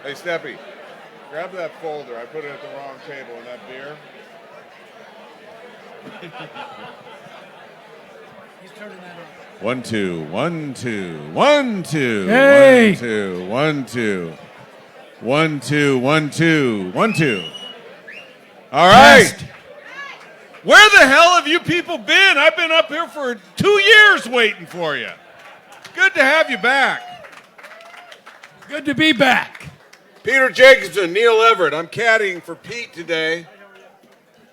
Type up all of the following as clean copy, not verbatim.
Hey, Steppy, grab that folder. I put it at the wrong table in that beer. He's turning that on. 1, 2, 1, 2, 1, 2, Hey! 1, 2, 1, 2, 1, 2, 1, 2, 1, 2. All right. Test. Where the hell have you people been? I've been up here for 2 years waiting for you. Good to have you back. Good to be back. Peter Jacobson, Neil Everett. I'm caddying for Pete today.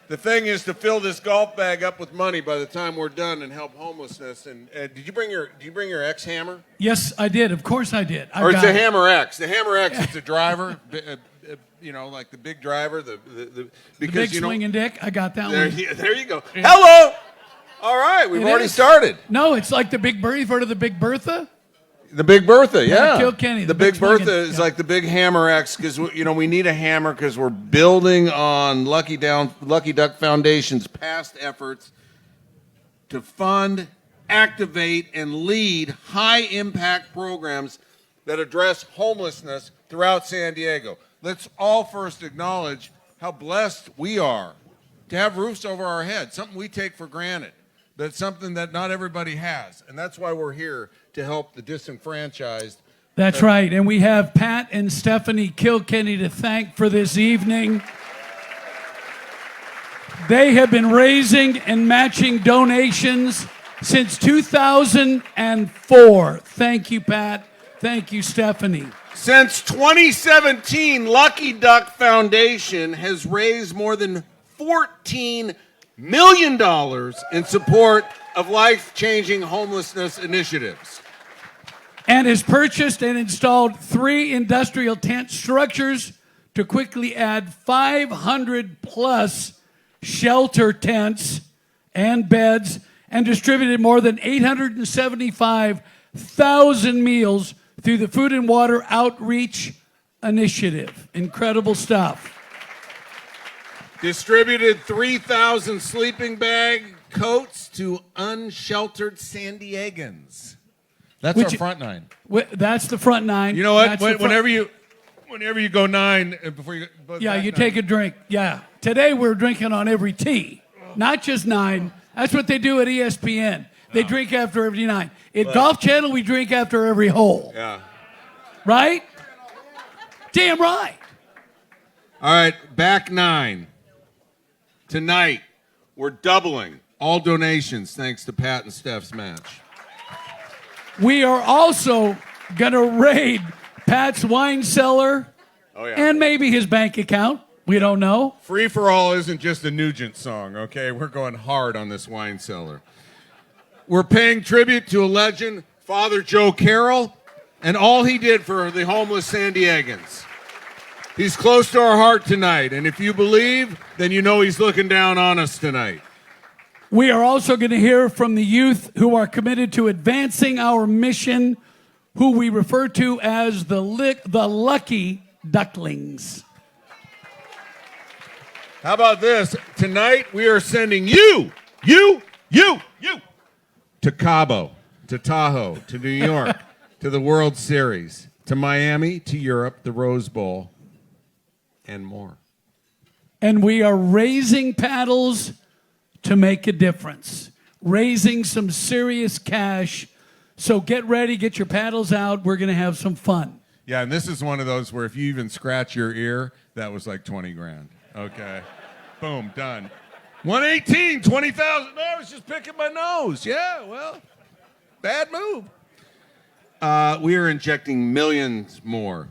The thing is to fill this golf bag up with money by the time we're done and help homelessness. And did you bring your X hammer? Yes, I did. Of course I did. Or it's a Hammer X. The Hammer X is the driver, like the big driver. The big swinging dick. I got that there, one. there you go. Hello. All right, we've already started. No, it's like the Big Bertha. You've heard of the Big Bertha? The Big Bertha, yeah. Kilkenny, the Big Bertha is like the big Hammer X because we need a hammer because we're building on Lucky Duck Foundation's past efforts to fund, activate, and lead high-impact programs that address homelessness throughout San Diego. Let's all first acknowledge how blessed we are to have roofs over our heads, something we take for granted, but it's something that not everybody has, and that's why we're here to help the disenfranchised. That's right. And we have Pat and Stephanie Kilkenny to thank for this evening. They have been raising and matching donations since 2004. Thank you, Pat. Thank you, Stephanie. Since 2017, Lucky Duck Foundation has raised more than $14 million in support of life-changing homelessness initiatives. And has purchased and installed 3 industrial tent structures to quickly add 500-plus shelter tents and beds, and distributed more than 875,000 meals through the Food and Water Outreach Initiative. Incredible stuff. Distributed 3,000 sleeping bag coats to unsheltered San Diegans. That's our front nine. That's the front nine. You know what? Whenever you go 9, before you go, yeah, you take a drink. Yeah. Today we're drinking on every tee, not just 9. That's what they do at ESPN. They drink after every 9. At Golf Channel, we drink after every hole. Yeah. Right? Damn right. All right, back 9. Tonight, we're doubling all donations thanks to Pat and Steph's match. We are also going to raid Pat's wine cellar and maybe his bank account. We don't know. Free for All isn't just a Nugent song, okay? We're going hard on this wine cellar. We're paying tribute to a legend, Father Joe Carroll, and all he did for the homeless San Diegans. He's close to our heart tonight, and if you believe, then you know he's looking down on us tonight. We are also going to hear from the youth who are committed to advancing our mission, who we refer to as the Lucky Ducklings. How about this? Tonight, we are sending you to Cabo, to Tahoe, to New York, to the World Series, to Miami, to Europe, the Rose Bowl, and more. And we are raising paddles to make a difference, raising some serious cash. So get ready, get your paddles out. We're going to have some fun. Yeah, and this is one of those where if you even scratch your ear, that was like 20 grand. Okay. Boom, done. 118, 20,000. No, I was just picking my nose. Yeah, well, bad move. We are injecting millions more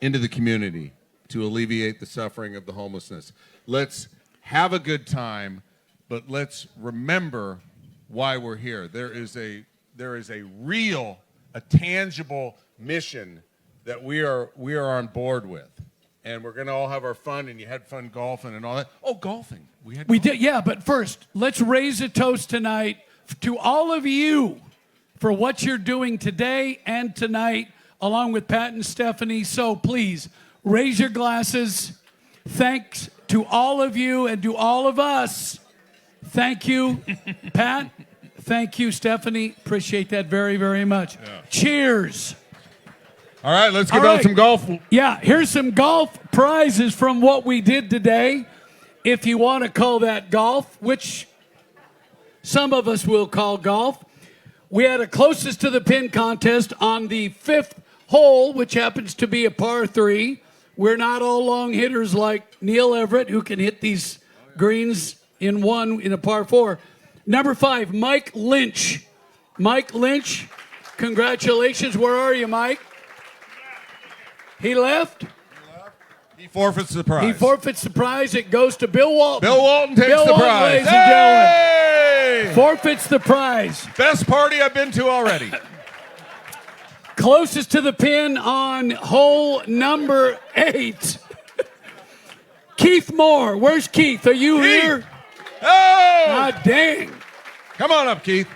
into the community to alleviate the suffering of the homelessness. Let's have a good time, but let's remember why we're here. There is a real, a tangible mission that we are on board with. And we're going to all have our fun, and you had fun golfing and all that. Oh, golfing. We did, yeah, but first, let's raise a toast tonight to all of you for what you're doing today and tonight, along with Pat and Stephanie. So please, raise your glasses. Thanks to all of you and to all of us. Thank you, Pat. Thank you, Stephanie. Appreciate that very, very much. Yeah. Cheers. All right, let's give All out right. some golf. Yeah, here's some golf prizes from what we did today. If you want to call that golf, which some of us will call golf. We had a closest to the pin contest on the 5th hole, which happens to be a par 3. We're not all long hitters like Neil Everett, who can hit these greens in a par 4. Number 5, Mike Lynch. Mike Lynch, congratulations. Where are you, Mike? He left. He forfeits the prize. He forfeits the prize. It goes to Bill Walton. Bill Walton takes Bill the Walton, prize. ladies and gentlemen. Forfeits the prize. Best party I've been to already. Closest to the pin on hole number 8. Keith Moore. Where's Keith? Are you Keith. here? Oh! Ah, dang. Come on up, Keith.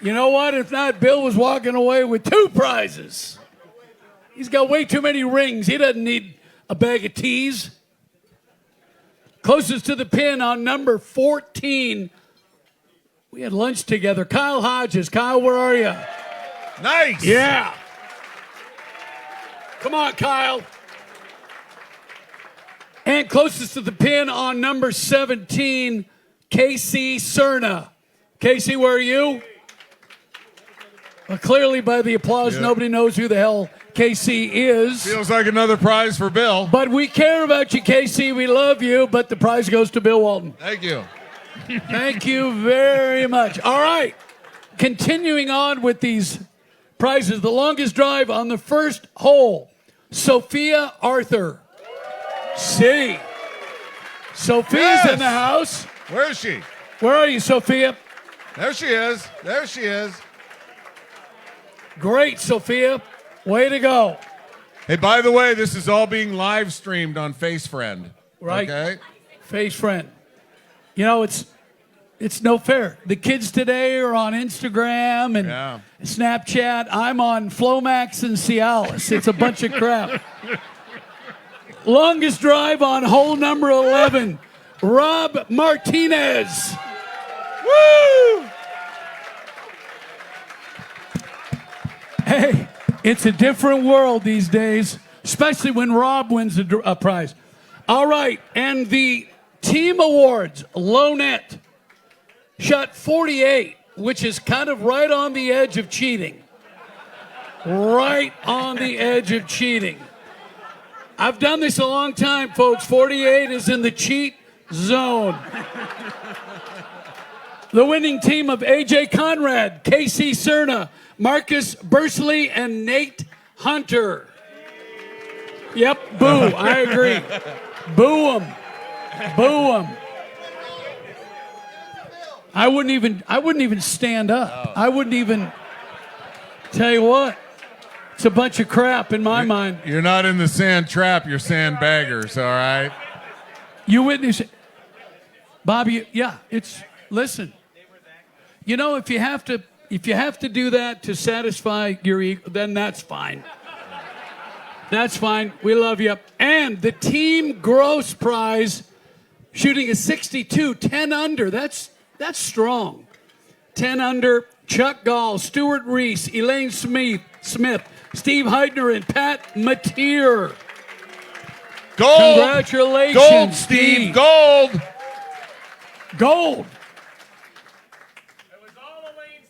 You know what? If not, Bill was walking away with 2 prizes. He's got way too many rings. He doesn't need a bag of teas. Closest to the pin on number 14. We had lunch together. Kyle Hodges. Kyle, where are you? Nice. Yeah. Come on, Kyle. And closest to the pin on number 17, Casey Cerna. Casey, where are you? Well, clearly by the applause, nobody knows who the hell Casey is. Feels like another prize for Bill. But we care about you, Casey. We love you, but the prize goes to Bill Walton. Thank you. Thank you very much. All right. Continuing on with these prizes. The longest drive on the first hole, Sophia Arthur. C. Sophia's in the house. Where is she? Where are you, Sophia? There she is. There she is. Great, Sophia. Way to go. Hey, by the way, this is all being live streamed on FaceFriend. Right. Okay. Face friend. You know, it's no fair. The kids today are on Instagram and Snapchat. I'm on Flomax and Cialis. It's a bunch of crap. Longest drive on hole number 11, Rob Martinez. Woo! Hey, it's a different world these days, especially when Rob wins a prize. All right, and the team awards, Lonette shot 48, which is kind of right on the edge of cheating. Right on the edge of cheating. I've done this a long time, folks. 48 is in the cheat zone. The winning team of A.J. Conrad, Casey Cerna, Marcus Bursley, and Nate Hunter. Yep, boo, I agree. Boo them. Boo them. I wouldn't even stand up. I wouldn't even tell you what. It's a bunch of crap in my mind. You're not in the sand trap, you're sandbaggers, all right? You witness it. Bobby, listen. You know, if you have to do that to satisfy your ego, then that's fine. That's fine. We love you. And the team gross prize, shooting a 62, 10 under. That's strong. 10 under, Chuck Gall, Stuart Reese, Elaine Smith, Steve Heidner, and Pat Mateer. Gold! Congratulations, Gold, Steve! Gold! Gold! It was all Elaine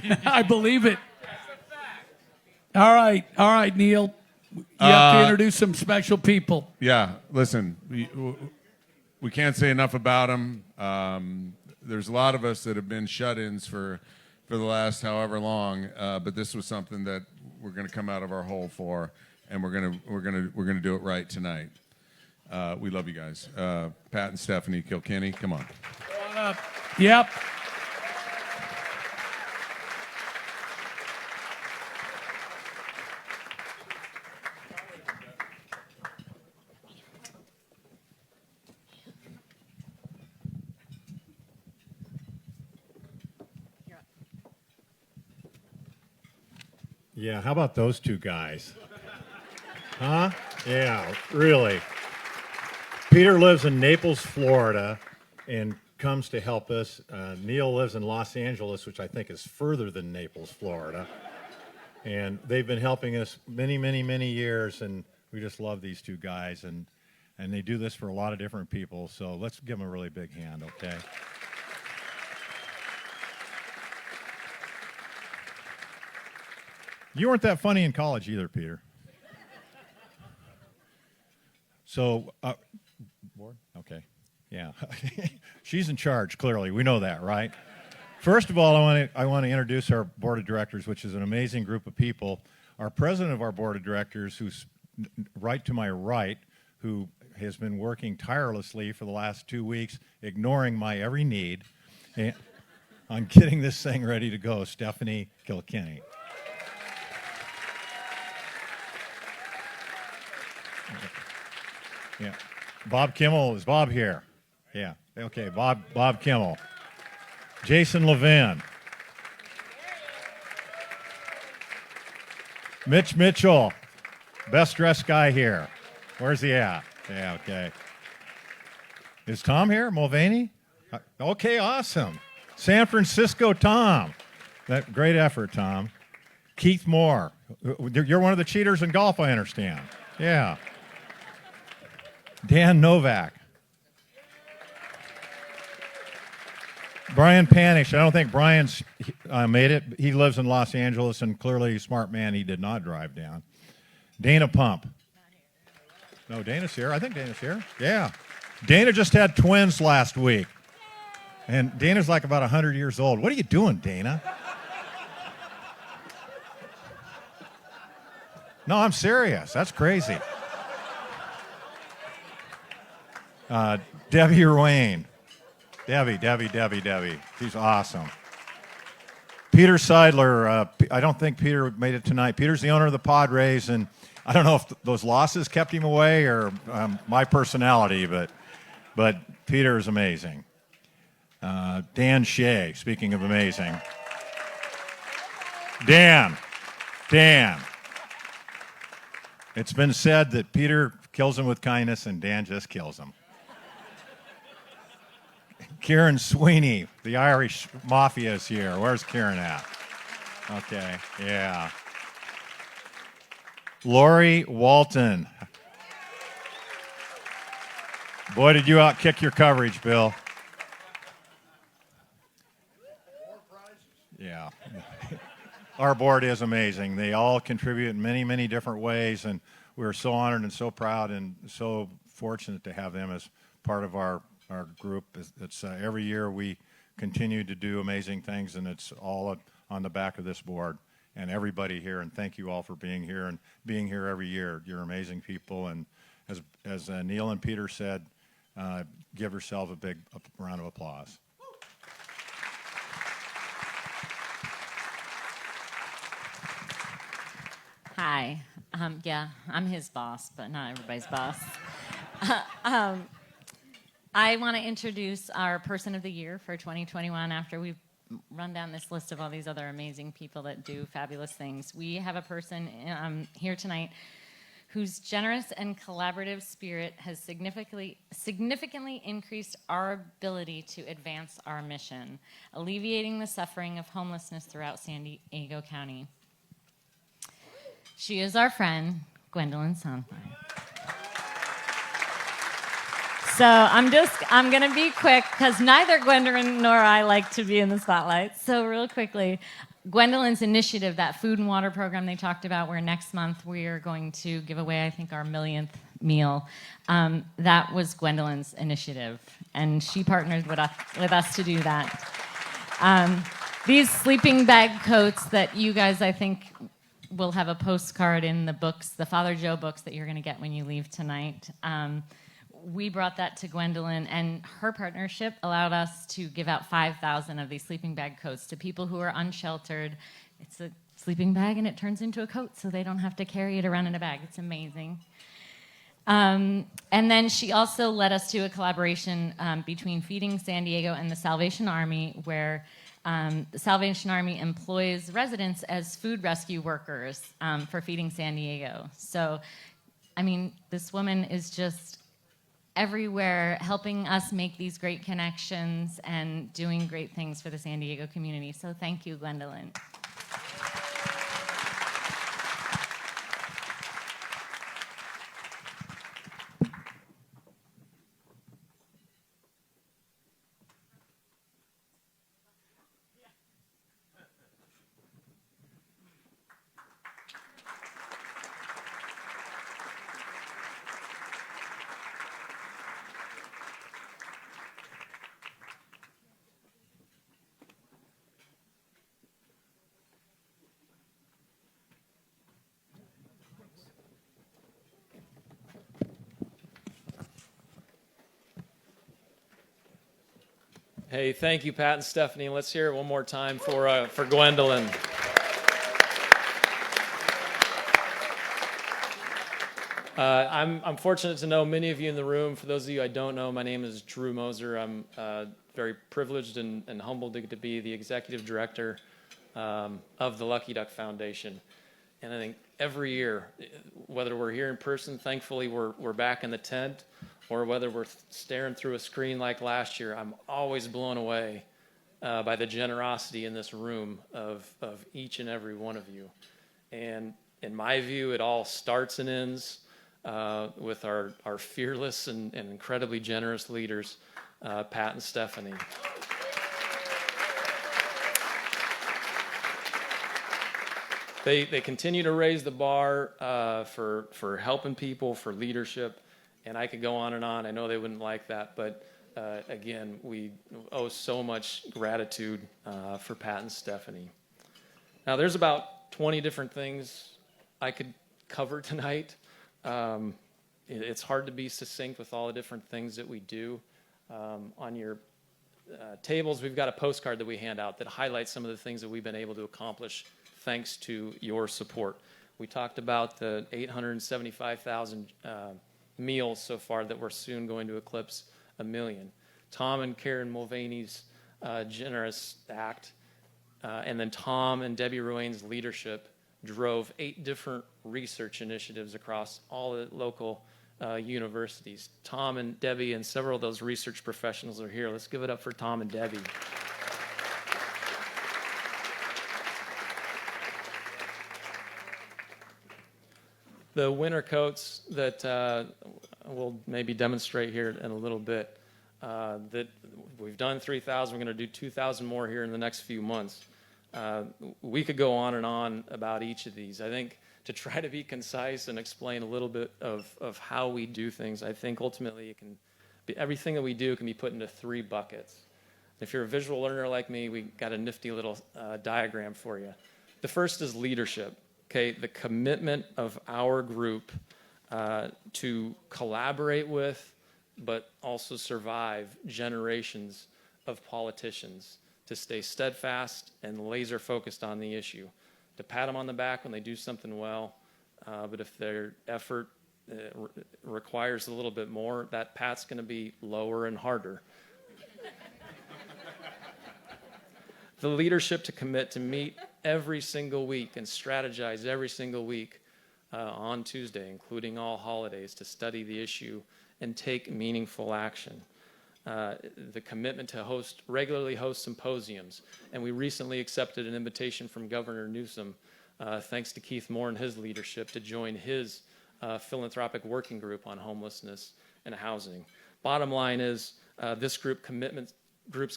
Smith. I believe it. That's a fact. All right, Neil. You have to introduce some special people. Yeah, listen, we can't say enough about them. There's a lot of us that have been shut-ins for the last however long, but this was something that we're going to come out of our hole for, and we're going to do it right tonight. We love you guys. Pat and Stephanie Kilkenny, come on. Come on up. Yep. Yeah, how about those two guys? Huh? Yeah, really. Peter lives in Naples, Florida, and comes to help us. Neil lives in Los Angeles, which I think is further than Naples, Florida. And they've been helping us many, many, many years, and we just love these two guys, and they do this for a lot of different people, so let's give them a really big hand, okay? You weren't that funny in college either, Peter. So, board? Okay, yeah. She's in charge, clearly. We know that, right? First of all, I want to introduce our board of directors, which is an amazing group of people. Our president of our board of directors, who's right to my right, who has been working tirelessly for the last 2 weeks, ignoring my every need, on getting this thing ready to go, Stephanie Kilkenny. Yeah. Bob Kimmel, is Bob here? Yeah. Okay, Bob Kimmel. Jason Levin. Mitch Mitchell, best dressed guy here. Where's he at? Yeah, okay. Is Tom here? Mulvaney? Okay, awesome. San Francisco Tom. That great effort, Tom. Keith Moore. You're one of the cheaters in golf, I understand. Yeah. Dan Novak. Brian Panish. I don't think Brian's made it. He lives in Los Angeles, and clearly a smart man. He did not drive down. Dana Pump. No, Dana's here. I think Dana's here. Yeah. Dana just had twins last week. And Dana's like about 100 years old. What are you doing, Dana? No, I'm serious. That's crazy. Debbie Ruane. Debbie. She's awesome. Peter Seidler. I don't think Peter made it tonight. Peter's the owner of the Padres, and I don't know if those losses kept him away or my personality, but Peter is amazing. Dan Shea, speaking of amazing. Dan. It's been said that Peter kills him with kindness and Dan just kills him. Kieran Sweeney, the Irish Mafia is here. Where's Kieran at? Okay, yeah. Lori Walton. Boy, did you outkick your coverage, Bill. Yeah. Our board is amazing. They all contribute in many, many different ways, and we're so honored and so proud and so fortunate to have them as part of our group. It's every year we continue to do amazing things, and it's all on the back of this board and everybody here. And thank you all for being here and being here every year. You're amazing people, and as Neil and Peter said, give yourself a big round of applause. Hi. Yeah, I'm his boss, but not everybody's boss. I want to introduce our Person of the Year for 2021 after we've run down this list of all these other amazing people that do fabulous things. We have a person here tonight whose generous and collaborative spirit has significantly increased our ability to advance our mission, alleviating the suffering of homelessness throughout San Diego County. She is our friend, Gwendolyn Sonfire. So I'm going to be quick because neither Gwendolyn nor I like to be in the spotlight. So real quickly, Gwendolyn's initiative, that food and water program they talked about, where next month we are going to give away, I think, our 1,000th meal. That was Gwendolyn's initiative, and she partnered with us to do that. These sleeping bag coats that you guys, I think, will have a postcard in the books, the Father Joe books that you're going to get when you leave tonight. We brought that to Gwendolyn, and her partnership allowed us to give out 5,000 of these sleeping bag coats to people who are unsheltered. It's a sleeping bag, and it turns into a coat, so they don't have to carry it around in a bag. It's amazing. And then she also led us to a collaboration between Feeding San Diego and the Salvation Army, where the Salvation Army employs residents as food rescue workers for Feeding San Diego. So, I mean, this woman is just everywhere helping us make these great connections and doing great things for the San Diego community. So thank you, Gwendolyn. Hey, thank you, Pat and Stephanie. Let's hear it one more time for Gwendolyn. I'm fortunate to know many of you in the room. For those of you I don't know, my name is Drew Moser. I'm very privileged and humbled to be the executive director of the Lucky Duck Foundation. And I think every year, whether we're here in person, thankfully we're back in the tent, or whether we're staring through a screen like last year, I'm always blown away by the generosity in this room of each and every one of you. And in my view, it all starts and ends with our fearless and incredibly generous leaders, Pat and Stephanie. They continue to raise the bar for helping people, for leadership, and I could go on and on. I know they wouldn't like that, but again, we owe so much gratitude for Pat and Stephanie. Now, there's about 20 different things I could cover tonight. It's hard to be succinct with all the different things that we do. On your tables, we've got a postcard that we hand out that highlights some of the things that we've been able to accomplish thanks to your support. We talked about the 875,000 meals so far that we're soon going to eclipse 1 million. Tom and Karen Mulvaney's generous act, and then Tom and Debbie Ruane's leadership drove 8 different research initiatives across all the local universities. Tom and Debbie and several of those research professionals are here. Let's give it up for Tom and Debbie. The winter coats that we'll maybe demonstrate here in a little bit, that we've done 3,000, we're going to do 2,000 more here in the next few months. We could go on and on about each of these. I think to try to be concise and explain a little bit of how we do things, I think ultimately it can be, everything that we do can be put into 3 buckets. If you're a visual learner like me, we got a nifty little diagram for you. The first is leadership. Okay, the commitment of our group to collaborate with, but also survive generations of politicians, to stay steadfast and laser focused on the issue, to pat them on the back when they do something well, but if their effort requires a little bit more, that pat's going to be lower and harder. The leadership to commit to meet every single week and strategize every single week on Tuesday, including all holidays, to study the issue and take meaningful action. The commitment to regularly host symposiums. And we recently accepted an invitation from Governor Newsom, thanks to Keith Moore and his leadership, to join his philanthropic working group on homelessness and housing. Bottom line is this group's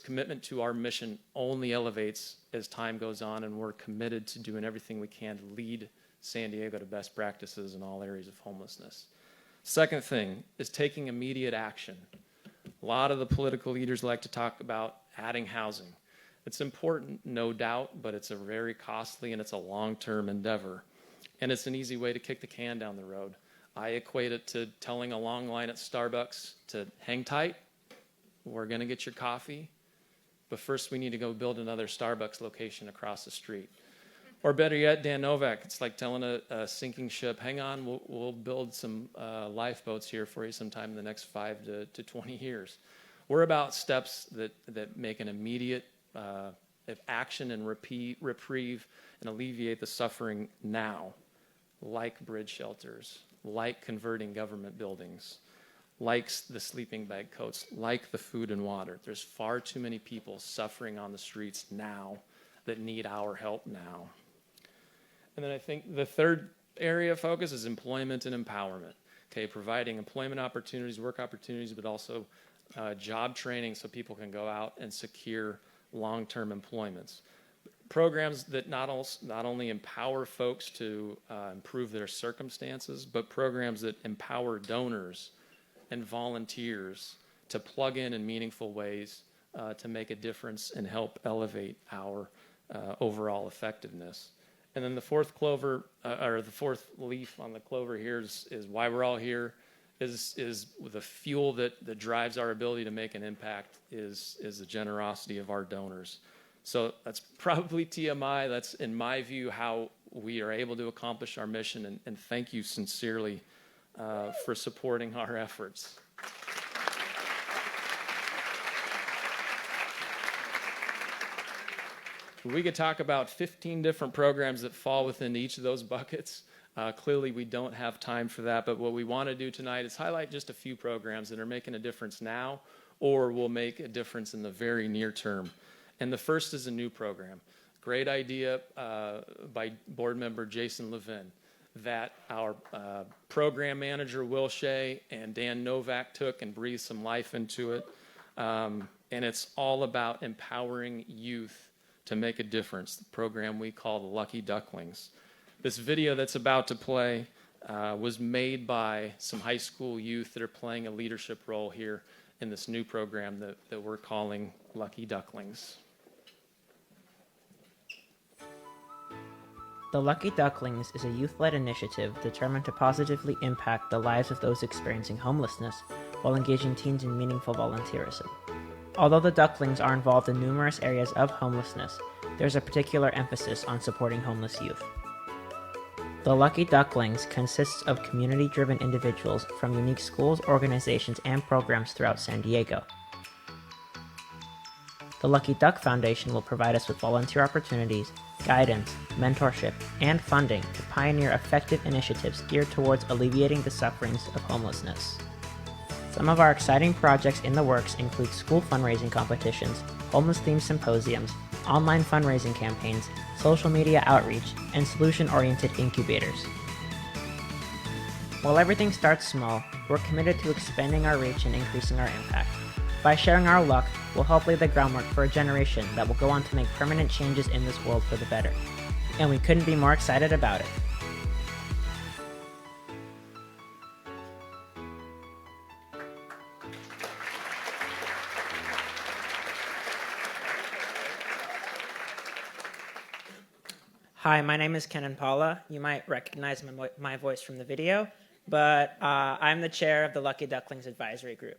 commitment to our mission only elevates as time goes on, and we're committed to doing everything we can to lead San Diego to best practices in all areas of homelessness. Second thing is taking immediate action. A lot of the political leaders like to talk about adding housing. It's important, no doubt, but it's a very costly and it's a long-term endeavor. And it's an easy way to kick the can down the road. I equate it to telling a long line at Starbucks to hang tight. We're going to get your coffee, but first we need to go build another Starbucks location across the street. Or better yet, Dan Novak, it's like telling a sinking ship, hang on, we'll build some lifeboats here for you sometime in the next 5 to 20 years. We're about steps that make an immediate action and reprieve and alleviate the suffering now, like bridge shelters, like converting government buildings, like the sleeping bag coats, like the food and water. There's far too many people suffering on the streets now that need our help now. And then I think the third area of focus is employment and empowerment. Okay, providing employment opportunities, work opportunities, but also job training so people can go out and secure long-term employments. Programs that not only empower folks to improve their circumstances, but programs that empower donors and volunteers to plug in meaningful ways to make a difference and help elevate our overall effectiveness. And then the fourth leaf on the clover here is why we're all here, is the fuel that drives our ability to make an impact is the generosity of our donors. So that's probably TMI. That's, in my view, how we are able to accomplish our mission, and thank you sincerely for supporting our efforts. We could talk about 15 different programs that fall within each of those buckets. Clearly, we don't have time for that, but what we want to do tonight is highlight just a few programs that are making a difference now or will make a difference in the very near term. And the first is a new program. Great idea by board member Jason Levin that our program manager, Will Shea, and Dan Novak took and breathed some life into it. And it's all about empowering youth to make a difference, the program we call the Lucky Ducklings. This video that's about to play was made by some high school youth that are playing a leadership role here in this new program that we're calling Lucky Ducklings. The Lucky Ducklings is a youth-led initiative determined to positively impact the lives of those experiencing homelessness while engaging teens in meaningful volunteerism. Although the Ducklings are involved in numerous areas of homelessness, there's a particular emphasis on supporting homeless youth. The Lucky Ducklings consists of community-driven individuals from unique schools, organizations, and programs throughout San Diego. The Lucky Duck Foundation will provide us with volunteer opportunities, guidance, mentorship, and funding to pioneer effective initiatives geared towards alleviating the sufferings of homelessness. Some of our exciting projects in the works include school fundraising competitions, homeless-themed symposiums, online fundraising campaigns, social media outreach, and solution-oriented incubators. While everything starts small, we're committed to expanding our reach and increasing our impact. By sharing our luck, we'll help lay the groundwork for a generation that will go on to make permanent changes in this world for the better. And we couldn't be more excited about it. Hi, my name is Ken and Paula. You might recognize my voice from the video, but I'm the chair of the Lucky Ducklings Advisory Group.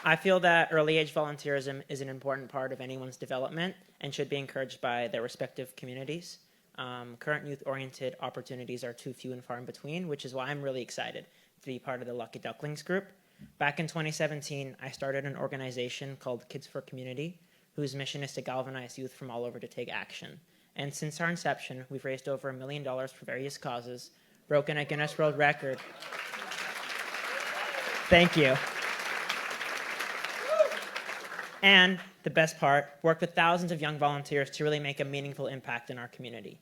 I feel that early age volunteerism is an important part of anyone's development and should be encouraged by their respective communities. Current youth-oriented opportunities are too few and far in between, which is why I'm really excited to be part of the Lucky Ducklings group. Back in 2017, I started an organization called Kids for Community, whose mission is to galvanize youth from all over to take action. And since our inception, we've raised over $1 million for various causes, broken a Guinness World Record. Thank you. And the best part, worked with thousands of young volunteers to really make a meaningful impact in our community.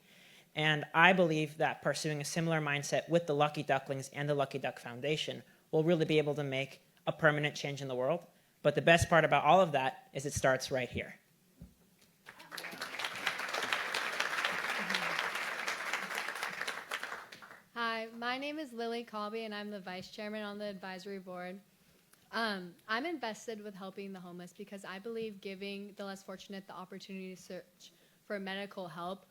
And I believe that pursuing a similar mindset with the Lucky Ducklings and the Lucky Duck Foundation will really be able to make a permanent change in the world. But the best part about all of that is it starts right here. Hi, my name is Lily Colby, and I'm the vice chairman on the advisory board. I'm invested with helping the homeless because I believe giving the less fortunate the opportunity to search for medical help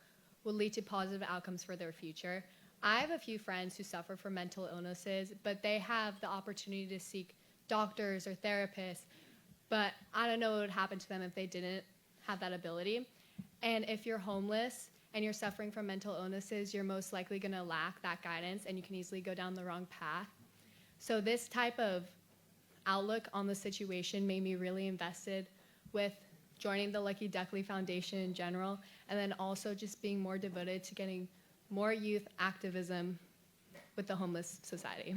will lead to positive outcomes for their future. I have a few friends who suffer from mental illnesses, but they have the opportunity to seek doctors or therapists, but I don't know what would happen to them if they didn't have that ability. And if you're homeless and you're suffering from mental illnesses, you're most likely going to lack that guidance, and you can easily go down the wrong path. So this type of outlook on the situation made me really invested with joining the Lucky Duckling Foundation in general, and then also just being more devoted to getting more youth activism with the homeless society.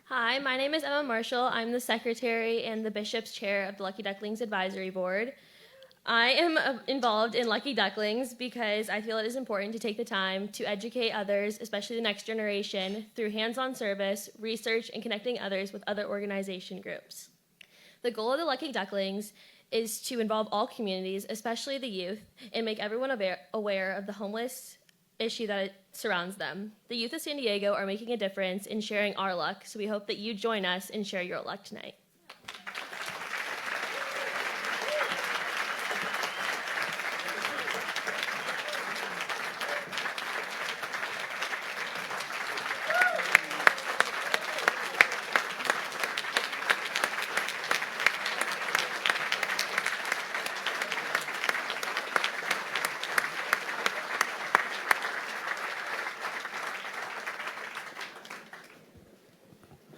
Hi, my name is Emma Marshall. I'm the secretary and the bishop's chair of the Lucky Ducklings Advisory Board. I am involved in Lucky Ducklings because I feel it is important to take the time to educate others, especially the next generation, through hands-on service, research, and connecting others with other organization groups. The goal of the Lucky Ducklings is to involve all communities, especially the youth, and make everyone aware of the homeless issue that surrounds them. The youth of San Diego are making a difference in sharing our luck, so we hope that you join us and share your luck tonight.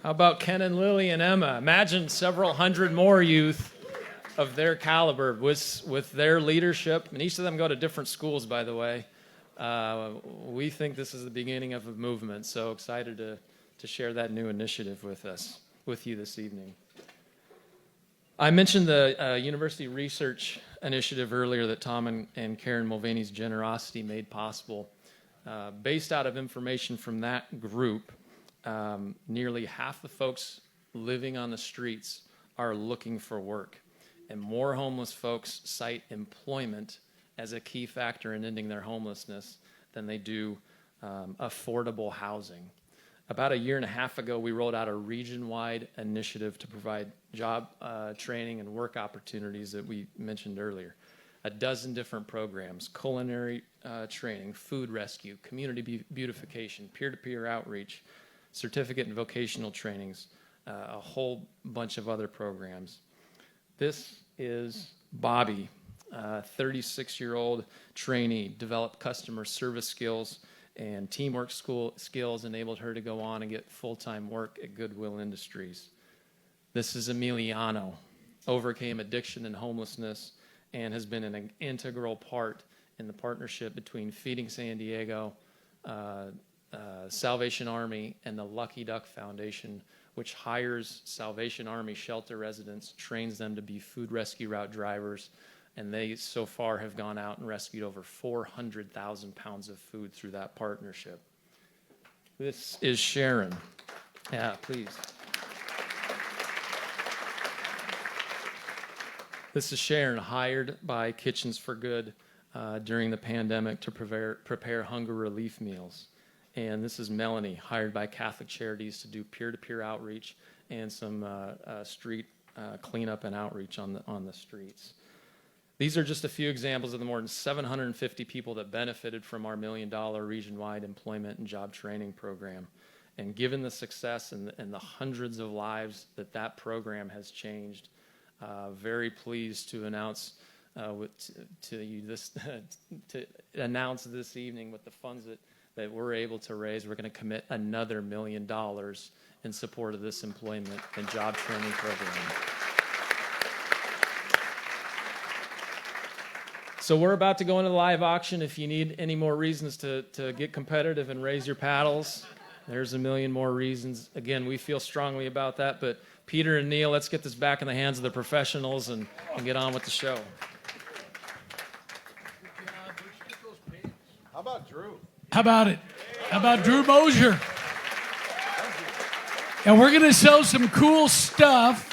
How about Ken and Lily and Emma? Imagine several hundred more youth of their caliber with their leadership, and each of them go to different schools, by the way. We think this is the beginning of a movement, so excited to share that new initiative with you this evening. I mentioned the University Research Initiative earlier that Tom and Karen Mulvaney's generosity made possible. Based out of information from that group, nearly half the folks living on the streets are looking for work, and more homeless folks cite employment as a key factor in ending their homelessness than they do affordable housing. About a year and a half ago, we rolled out a region-wide initiative to provide job training and work opportunities that we mentioned earlier. A dozen different programs: culinary training, food rescue, community beautification, peer-to-peer outreach, certificate and vocational trainings, a whole bunch of other programs. This is Bobby, 36-year-old trainee, developed customer service skills and teamwork skills enabled her to go on and get full-time work at Goodwill Industries. This is Emiliano, overcame addiction and homelessness and has been an integral part in the partnership between Feeding San Diego, Salvation Army, and the Lucky Duck Foundation, which hires Salvation Army shelter residents, trains them to be food rescue route drivers, and they so far have gone out and rescued over 400,000 pounds of food through that partnership. This is Sharon. Yeah, please. This is Sharon, hired by Kitchens for Good during the pandemic to prepare hunger relief meals. And this is Melanie, hired by Catholic Charities to do peer-to-peer outreach and some street cleanup and outreach on the streets. These are just a few examples of the more than 750 people that benefited from our $1 million region-wide employment and job training program. And given the success and the hundreds of lives that program has changed, very pleased to announce to announce this evening with the funds that we're able to raise, we're going to commit another $1 million in support of this employment and job training program. So we're about to go into the live auction. If you need any more reasons to get competitive and raise your paddles, there's 1 million more reasons. Again, we feel strongly about that, but Peter and Neil, let's get this back in the hands of the professionals and get on with the show. How about Drew? How about it? How about Drew Mosier? And we're going to sell some cool stuff.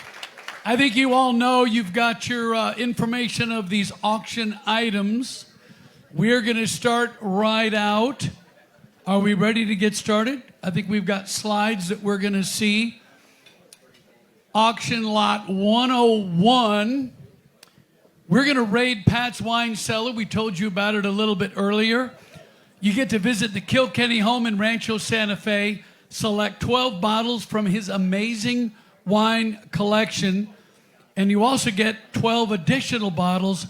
I think you all know you've got your information of these auction items. We're going to start right out. Are we ready to get started? I think we've got slides that we're going to see. Auction lot 101. We're going to raid Pat's Wine Cellar. We told you about it a little bit earlier. You get to visit the Kilkenny home in Rancho Santa Fe, select 12 bottles from his amazing wine collection, and you also get 12 additional bottles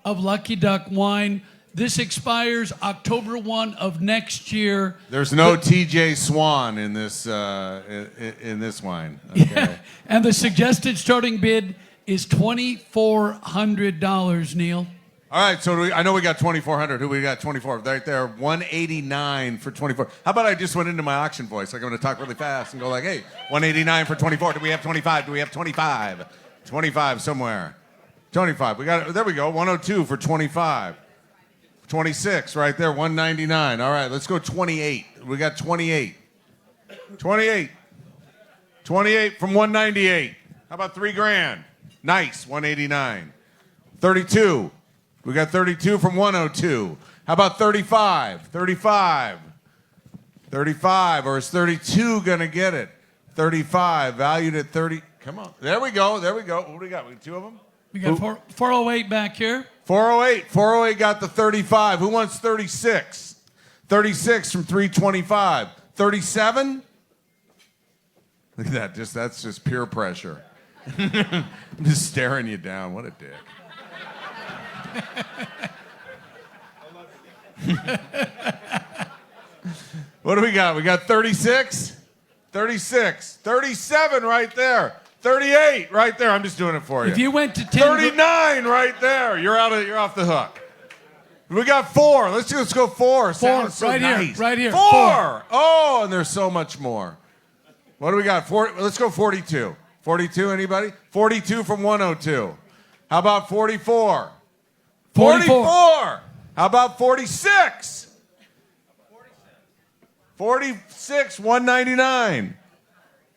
of Lucky Duck wine. This expires October 1 of next year. There's no TJ Swan in this wine. Okay. Yeah. And the suggested starting bid is $2,400, Neil. All right, so I know we got 2,400. Who we got? 24 right there. 189 for 24. How about I just went into my auction voice? Like I'm going to talk really fast and go like, hey, 189 for 24. Do we have 25? Do we have 25? 25 somewhere. 25. We got it. There we go. 102 for 25. 26 right there. 199. All right, let's go 28. We got 28. 28. 28 from 198. How about $3,000? Nice. 189. 32. We got 32 from 102. How about 35? 35. 35. Or is 32 going to get it? 35. Valued at 30. Come on. There we go. There we go. What do we got? We got two of them? We got 408 back here. 408. 408 got the 35. Who wants 36? 36 from 325. 37? Look at that. That's just peer pressure. I'm just staring you down. What a dick. What do we got? We got 36? 36, 37 right there, 38 right there. I'm just doing it for you. If you went to 10, 39 right there. You're off the hook. We got 4. Let's go 4. Sounds so right here, nice. right here. 4. 4. Oh, and there's so much more. What do we got? 4. Let's go 42. 42, anybody? 42 from 102. How about 44? 44. How about 46? 46, 199.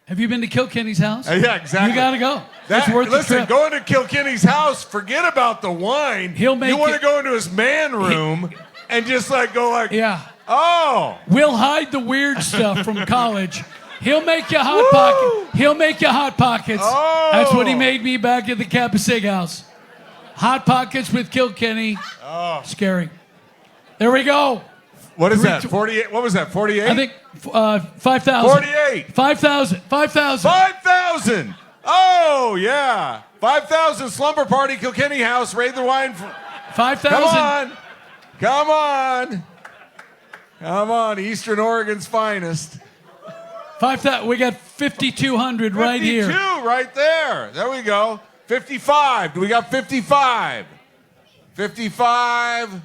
Have you been to Kilkenny's house? Yeah, exactly. You got to go. It's worth the trip. Going to Kilkenny's house, forget about the wine. He'll make You want to it- go into his man room and just go like, Yeah. oh. We'll hide the weird stuff from college. He'll make you hot pocket. He'll make you hot pockets. Oh. That's what he made me back at the Kappa Sig house. Hot pockets with Kilkenny. Oh. Scary. There we go. What is that? 48? What was that? 48? I think 5,000. 48. 5,000. 5,000. 5,000. Oh, yeah. 5,000 slumber party, Kilkenny house, raid the wine. 5,000. Come on. Come on. Come on. Eastern Oregon's finest. 5,000. We got 5,200 right here. 52 right there. There we go. 55. Do we got 55? 55.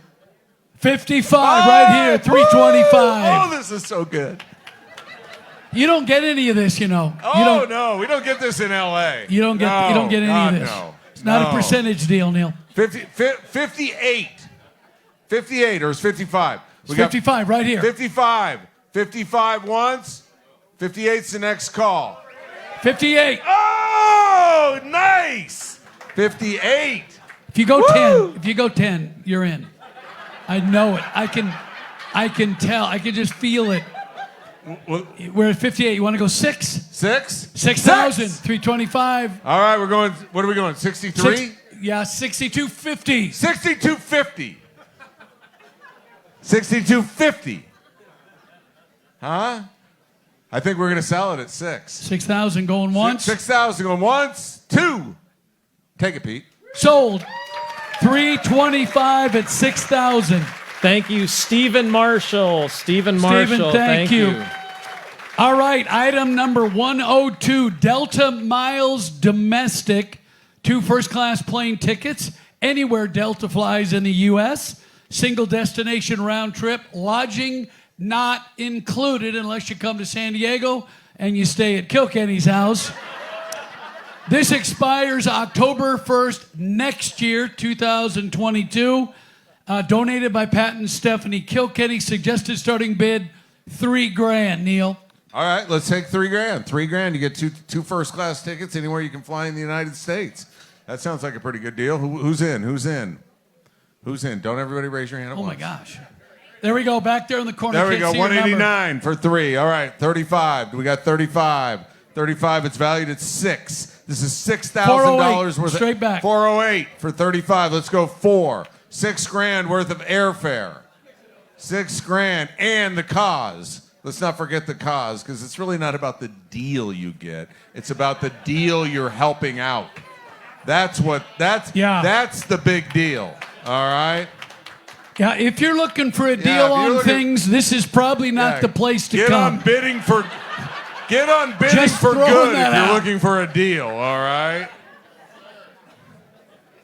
55 right here. 325. Oh, this is so good. You don't get any of this, you know. Oh, no. We don't get this in L.A. You don't get any of this. No. It's not a percentage deal, Neil. 58. 58 or is 55? It's 55 right here. 55. 55 once. 58's the next call. 58. Oh, nice. 58. If you go 10, you're in. I know it. I can tell. I can just feel it. We're at 58. You want to go 6? 6? 6,000. 325. All right, we're going. What are we going? 63? Yeah, 6250. 6250. 6250. Huh? I think we're going to sell it at 6. 6,000 going once. 6,000 going once. 2. Take it, Pete. Sold. 325 at 6,000. Thank you, Stephen Marshall. Stephen Marshall, thank you. All right, item number 102, Delta Miles Domestic. 2 first-class plane tickets, anywhere Delta flies in the U.S. Single destination round trip, lodging not included unless you come to San Diego and you stay at Kilkenny's house. This expires October 1st next year, 2022. Donated by Pat and Stephanie Kilkenny. Suggested starting bid, $3,000, Neil. All right, let's take $3,000. $3,000, you get two first-class tickets anywhere you can fly in the United States. That sounds like a pretty good deal. Who's in? Who's in? Who's in? Don't everybody raise your hand at Oh, once. my gosh. There we go, back there in the corner. There we Can't go, see your number. 189 for 3. All right, 35. We got 35. 35, it's valued at 6. This is $6,000 worth straight back. 408 for 35. Let's go 4. $6,000 worth of airfare. $6,000 and the cause. Let's not forget the cause, because it's really not about the deal you get. It's about the deal you're helping out. That's the big deal. All right? Yeah, if you're looking for a deal on things, this is probably not the place to get come. on bidding for Just for throwing good that if you're out. looking for a deal, all right?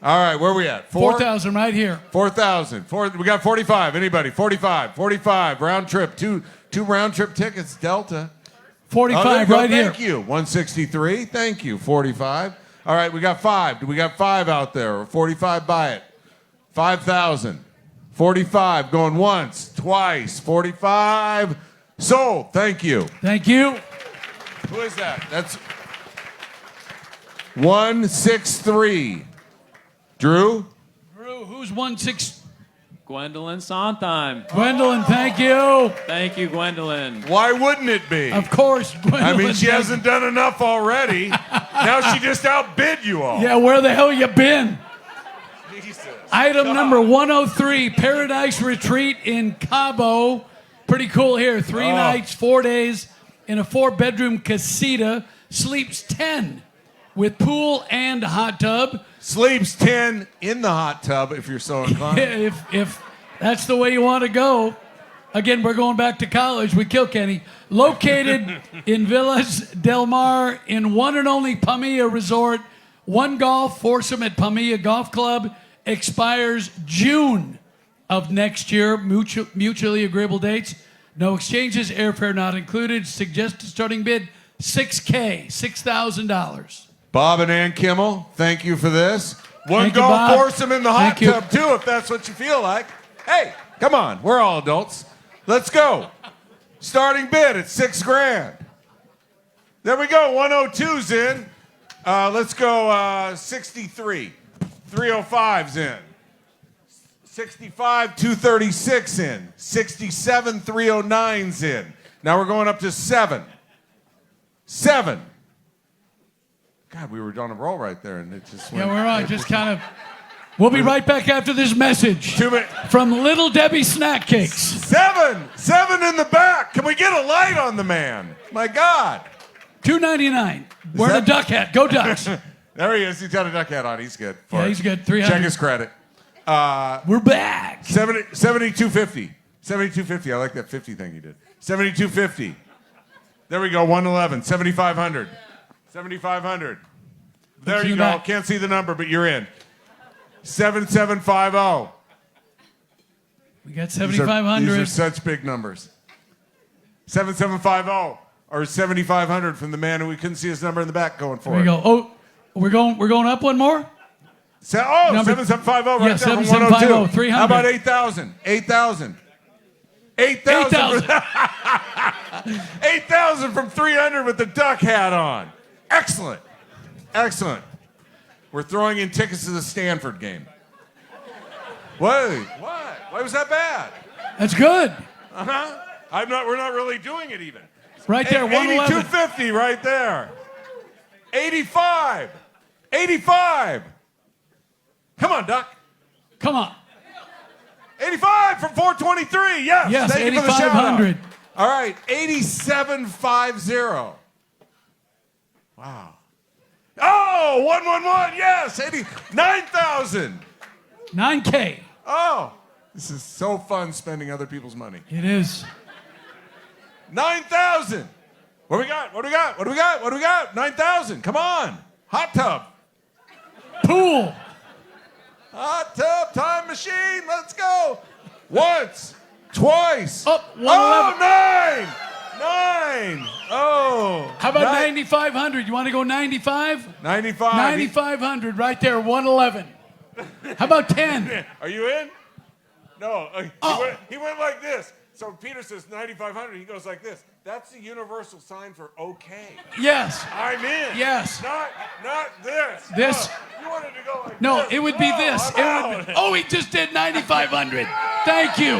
All right, where are we at? 4,000 right here. 4,000. We got 45. Anybody? 45. 45. Round trip. Two round trip tickets, Delta. 45 there you go. right here. Thank you. 163. Thank you. 45. All right, we got 5. We got 5 out there. 45, buy it. 5,000. 45 going once, twice. 45 sold. Thank you. Thank you. Who is that? That's 163. Drew? Drew, who's 16? Gwendolyn Sondheim. Gwendolyn, thank you. Thank you, Gwendolyn. Why wouldn't it be? Of course, Gwendolyn. I mean, she hasn't done enough already. Now she just outbid you all. Yeah, where the hell you been? Jesus. Item number 103, Paradise Retreat in Cabo. Pretty cool here. 3 nights, 4 days in a 4-bedroom casita. Sleeps 10 with pool and hot tub. Sleeps 10 in the hot tub if you're so inclined. If that's the way you want to go. Again, we're going back to college with Kilkenny. Located in Villas Del Mar in one and only Pamia Resort. One golf foursome at Pamia Golf Club expires June of next year. Mutually agreeable dates. No exchanges, airfare not included. Suggested starting bid, $6,000, $6,000. Bob and Ann Kimmel, thank you for this. One Thank you, golf Bob. foursome in the hot Thank you. tub, too, if that's what you feel like. Hey, come on. We're all adults. Let's go. Starting bid at $6,000. There we go. 102's in. Let's go 63. 305's in. 65, 236 in. 67, 309's in. Now we're going up to 7. 7. God, we were on a roll right there, and it just went. Yeah, we're on. Just kind of. We'll be right back after this message Too from Little Debbie Snack Cakes. 7 in the back. Can we get a light on the man? My God. $2.99. Wearing a duck hat. Go Ducks. There he is. He's got a duck hat on. He's good. Yeah, he's good. 300. Check his credit. We're back. 7250. 7250. I like that 50 thing you did. 7250. There we go. 111. 7500. 7500. There you go. back. Can't see the number, but you're in. 7750. We got These are 7,500. such big numbers. 7750 or 7500 from the man who we couldn't see his number in the back going for There we it. go. Oh, we're going up one more? Number- 7750 right Yeah, there from 7750, 102. 300. How about 8,000? 8,000. 8,000. 8,000 from 300 with the duck hat on. Excellent. Excellent. We're throwing in tickets to the Stanford game. What? Why was that bad? That's good. Uh-huh. We're not really doing it even. Right there, 111. 8250 right there. 85. 85. Come on, Duck. Come on. 85 from 423. Yes. Yes, Thank you for the shout out. 8,500. All right, 8750. Wow. Oh, 111. Yes, 9,000. 9K. Oh, this is so fun spending other people's money. It is. 9,000. What do we got? What do we got? What do we got? What do we got? 9,000. Come on. Hot tub. Pool. Hot tub time machine. Let's go. Once. Twice. Oh, 111. 9. Oh. How about 9,500? You want to go 95? 95. 9,500 right there, 111. How about 10? Are you in? No. He went like this. So Peter says 9,500. He goes like this. That's the universal sign for okay. Yes. I'm in. Yes. Not this. This. No, you wanted to go like No, this. it would be this. I'm It would be, out. he just did 9,500. Thank you.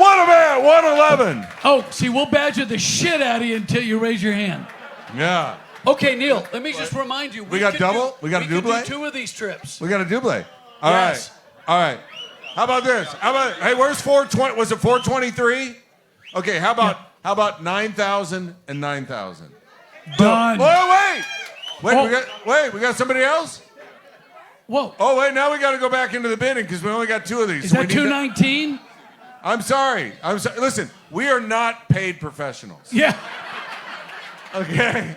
What a man. 111. Oh, see, we'll badger the shit out of you until you raise your hand. Yeah. Okay, Neil, let me just remind you. We got could double? We got a could double? do 2 of these trips. We got a double. All Yes. right. All right. How about this? Hey, where's 420? Was it 423? Okay, how about 9,000 and 9,000? Done. Oh, wait, Oh. we got somebody else? Whoa. Oh, wait, now we got to go back into the bidding because we only got 2 of these. Is So that we need to- 219? I'm sorry. Listen, we are not paid professionals. Yeah. Okay?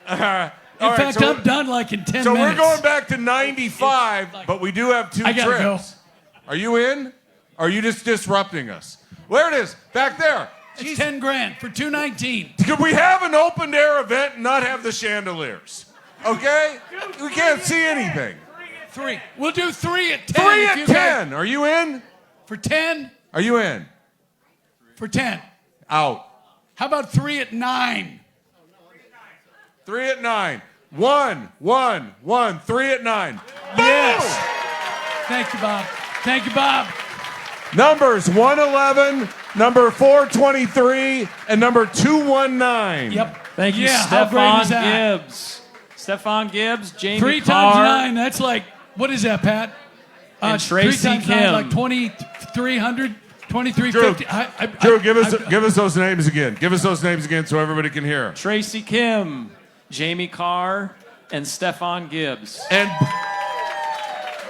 In All right, fact, so I'm done like in 10 So minutes. we're going back to 95, but we do have 2 I gotta trips. go. Are you in? Or are you just disrupting us? Where it is, back there. It's 10 grand for 219. Could we have an open air event and not have the chandeliers? Okay? We can't see anything. 3. We'll do 3 at 10. 3 if at you guys- 10. Are you in? For 10? Are you in? For 10. Out. How about 3 at 9? 3 at 9. 1, 1, 1. 3 at 9. Yes. Thank you, Bob. Thank you, Bob. Numbers 111, number 423, and number 219. Yep. Thank you, Yeah, how great Stefan is that? Gibbs. Stefan Gibbs, Jamie 3 Carr, times 9, that's like, what is that, Pat? And 3 Tracy times 9, Kim. like 2,300, 2,350. Drew, give us those names again. Give us those names again so everybody can hear. Tracy Kim, Jamie Carr, and Stefan Gibbs.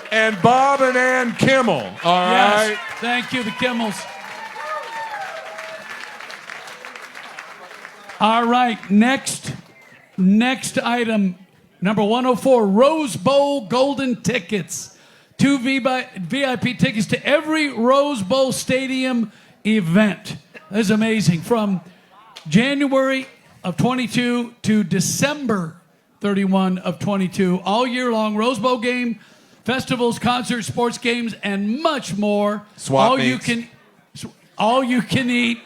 And Bob and Ann Kimmel. All Yes. right. Thank you, the Kimmels. All right, next item, number 104, Rose Bowl Golden Tickets. 2 VIP tickets to every Rose Bowl Stadium event. That is amazing. From January of 22 to December 31 of 22, all year long, Rose Bowl game, festivals, concerts, sports games, and much more. Swap meets. All you can eat.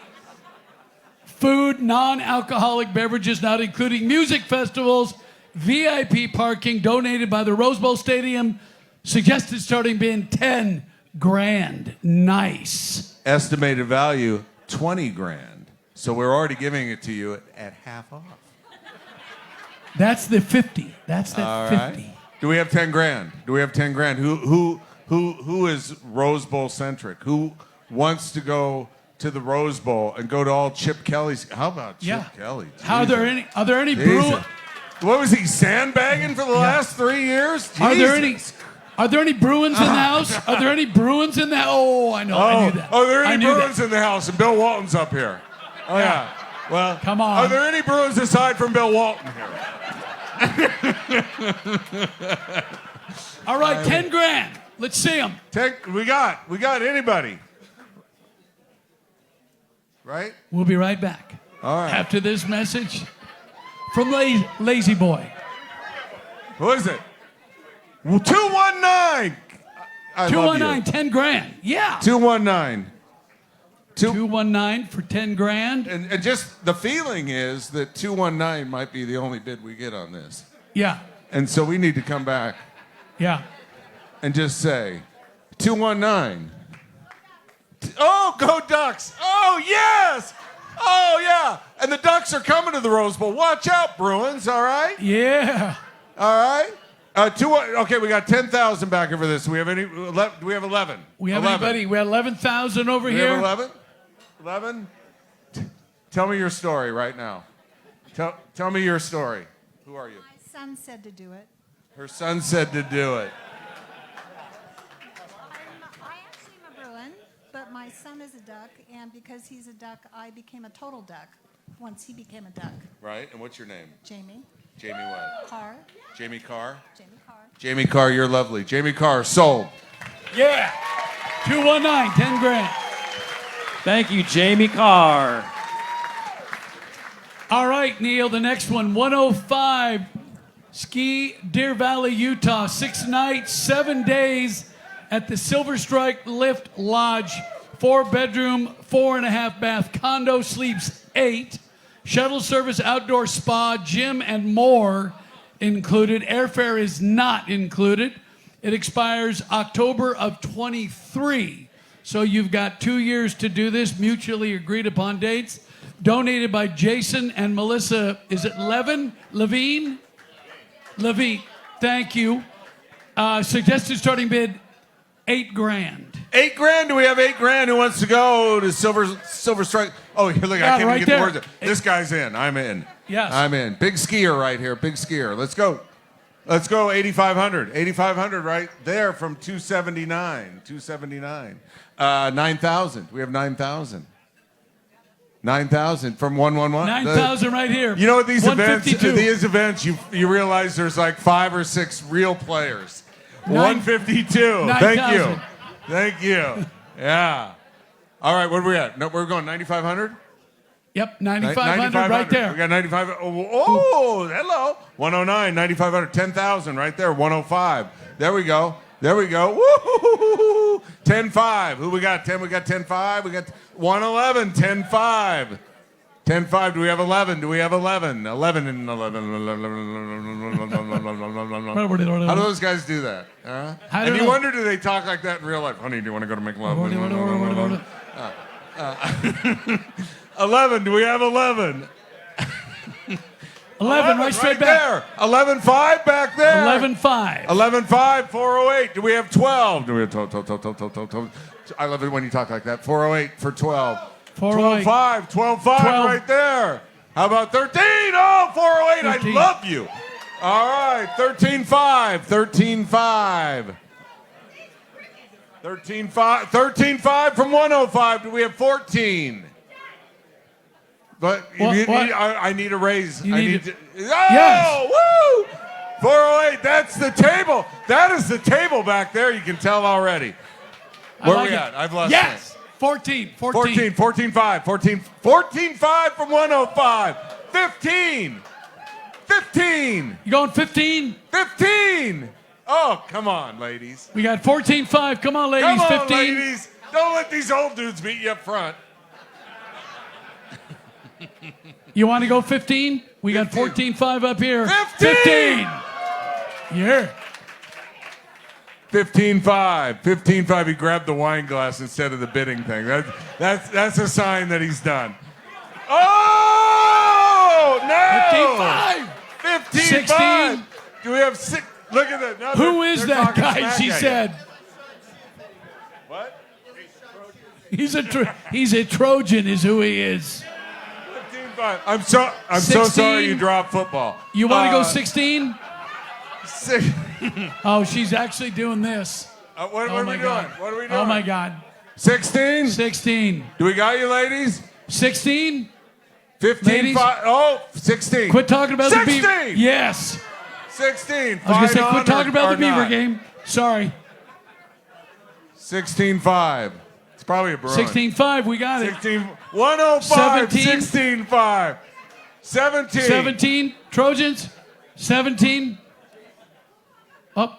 Food, non-alcoholic beverages, not including music festivals, VIP parking donated by the Rose Bowl Stadium. Suggested starting bid $10,000. Nice. Estimated value $20,000. So we're already giving it to you at half off. That's the 50. That's the All 50. right. Do we have $10,000? Do we have $10,000? Who is Rose Bowl centric? Who wants to go to the Rose Bowl and go to all Chip Kelly's? How about Chip Kelly? Are there any Jesus. Bruins? What was he sandbagging for the last 3 years? Are there any Bruins in the house? Are there any Bruins in the house? Oh, I know. I knew that. Oh, are there I any knew Bruins that. in the house? And Bill Walton's up here. Oh, yeah. Well, Come on. Are there any Bruins aside from Bill Walton here? All right, $10,000. Let's see them. We got anybody. Right? We'll be right back. All right. After this message from Lazy Boy. Who is it? 219. 219, $10,000. Yeah. 219. 219 for $10,000. And just the feeling is that 219 might be the only bid we get on this. Yeah. And so we need to come back Yeah. and just say 219. Oh, go Ducks. Oh, yes. Oh, yeah. And the Ducks are coming to the Rose Bowl. Watch out, Bruins, all right? Yeah. All right. Okay, we got 10,000 back over this. Do we have any? Do we have 11? We have 11. anybody? We have 11,000 over We here. have 11? 11? Tell me your story right now. Tell me your story. Who are you? My son said to do it. Her son said to do it. I actually am a Bruin, but my son is a duck, and because he's a duck, I became a total duck once he became a duck. Right, and what's your name? Jamie Jamie what? Carr. Jamie Carr? Jamie Carr. Jamie Carr, you're lovely. Jamie Carr, sold. Yeah. 219, $10,000. Thank you, Jamie Carr. All right, Neil, the next one, 105, Ski, Deer Valley, Utah. 6 nights, 7 days at the Silver Strike Lift Lodge. 4-bedroom, 4.5 bath condo, sleeps 8. Shuttle service, outdoor spa, gym, and more included. Airfare is not included. It expires October of 23. So you've got 2 years to do this, mutually agreed upon dates. Donated by Jason and Melissa, is it Levine? Levine, thank you. Suggested starting bid, $8,000. $8,000. Do we have $8,000 who wants to go to Silver Strike? Oh, here, look, I can't right even get there. the words. This guy's in. I'm in. Yes. I'm in. Big skier right here. Big skier. Let's go. Let's go 8,500. 8,500 right there from 279. 279. 9,000. We have 9,000. 9,000 from 111. 9,000 right here. You know what these events? 152. These events, you realize there's like 5 or 6 real players. 152. 9,000. Thank you. Yeah. All right, what are we at? No, we're going 9,500? Yep, 9,500 right there. We got 9,500. Oh, hello. 109, 9,500. 10,000 right there. 105. There we go. Woo-hoo-hoo-hoo. 10,500. Who we got? 10. We got 10,500. We got 111. 10,500. 10,500. Do we have 11? 11 and 11. How do those guys do that? I And don't you know. wonder, do they talk like that in real life? Honey, do you want to go to make love? 11. Do we have 11? 11 right straight back. there. 11.5 back there. 11.5. 11.5, 408. Do we have 12? Do we have 12? I love it when you talk like that. 408 for 12. 408. 12.5 right there. How about 13? Oh, 408. 13. I love you. All right, 13.5. 13.5. 13.5 from 105. Do we have 14? But What? I need a raise. You I need need to- to. Oh, woo! 408. That's the table. That is the table back there. You can tell already. Where like we it. at? I've lost Yes. track. 14. 14-5. 14-5 from 105. 15. 15. You going 15? 15. Oh, come on, ladies. We got 14-5. Come on, ladies. Come on, 15. ladies. Don't let these old dudes beat you up front. You want to go 15? We got 15. 14-5 up here. 15. Yeah. 15-5. 15-5. He grabbed the wine glass instead of the bidding thing. That's a sign that he's done. Oh, no. 15-5. 15-5. 16. Do we have six? Look at that. No, Who is they're that talking guy? smack She at you. said. What? He's a Trojan is who he is. 15-5. I'm so 16. sorry you dropped football. You want to go 16? Six. Oh, she's actually doing this. What Oh are my we doing? God. What are we doing? Oh, my God. 16? 16. Do we got you, ladies? 16? 15, Ladies? 5. Oh, 16. Quit talking about 16. the Beaver. Yes. 16. I was going to say, quit talking about the Beaver not. game. Sorry. 16-5. It's probably a Bruin. 16-5. We got it. 16. 105. 17. 16-5. 17. 17. Trojans. 17. Oh,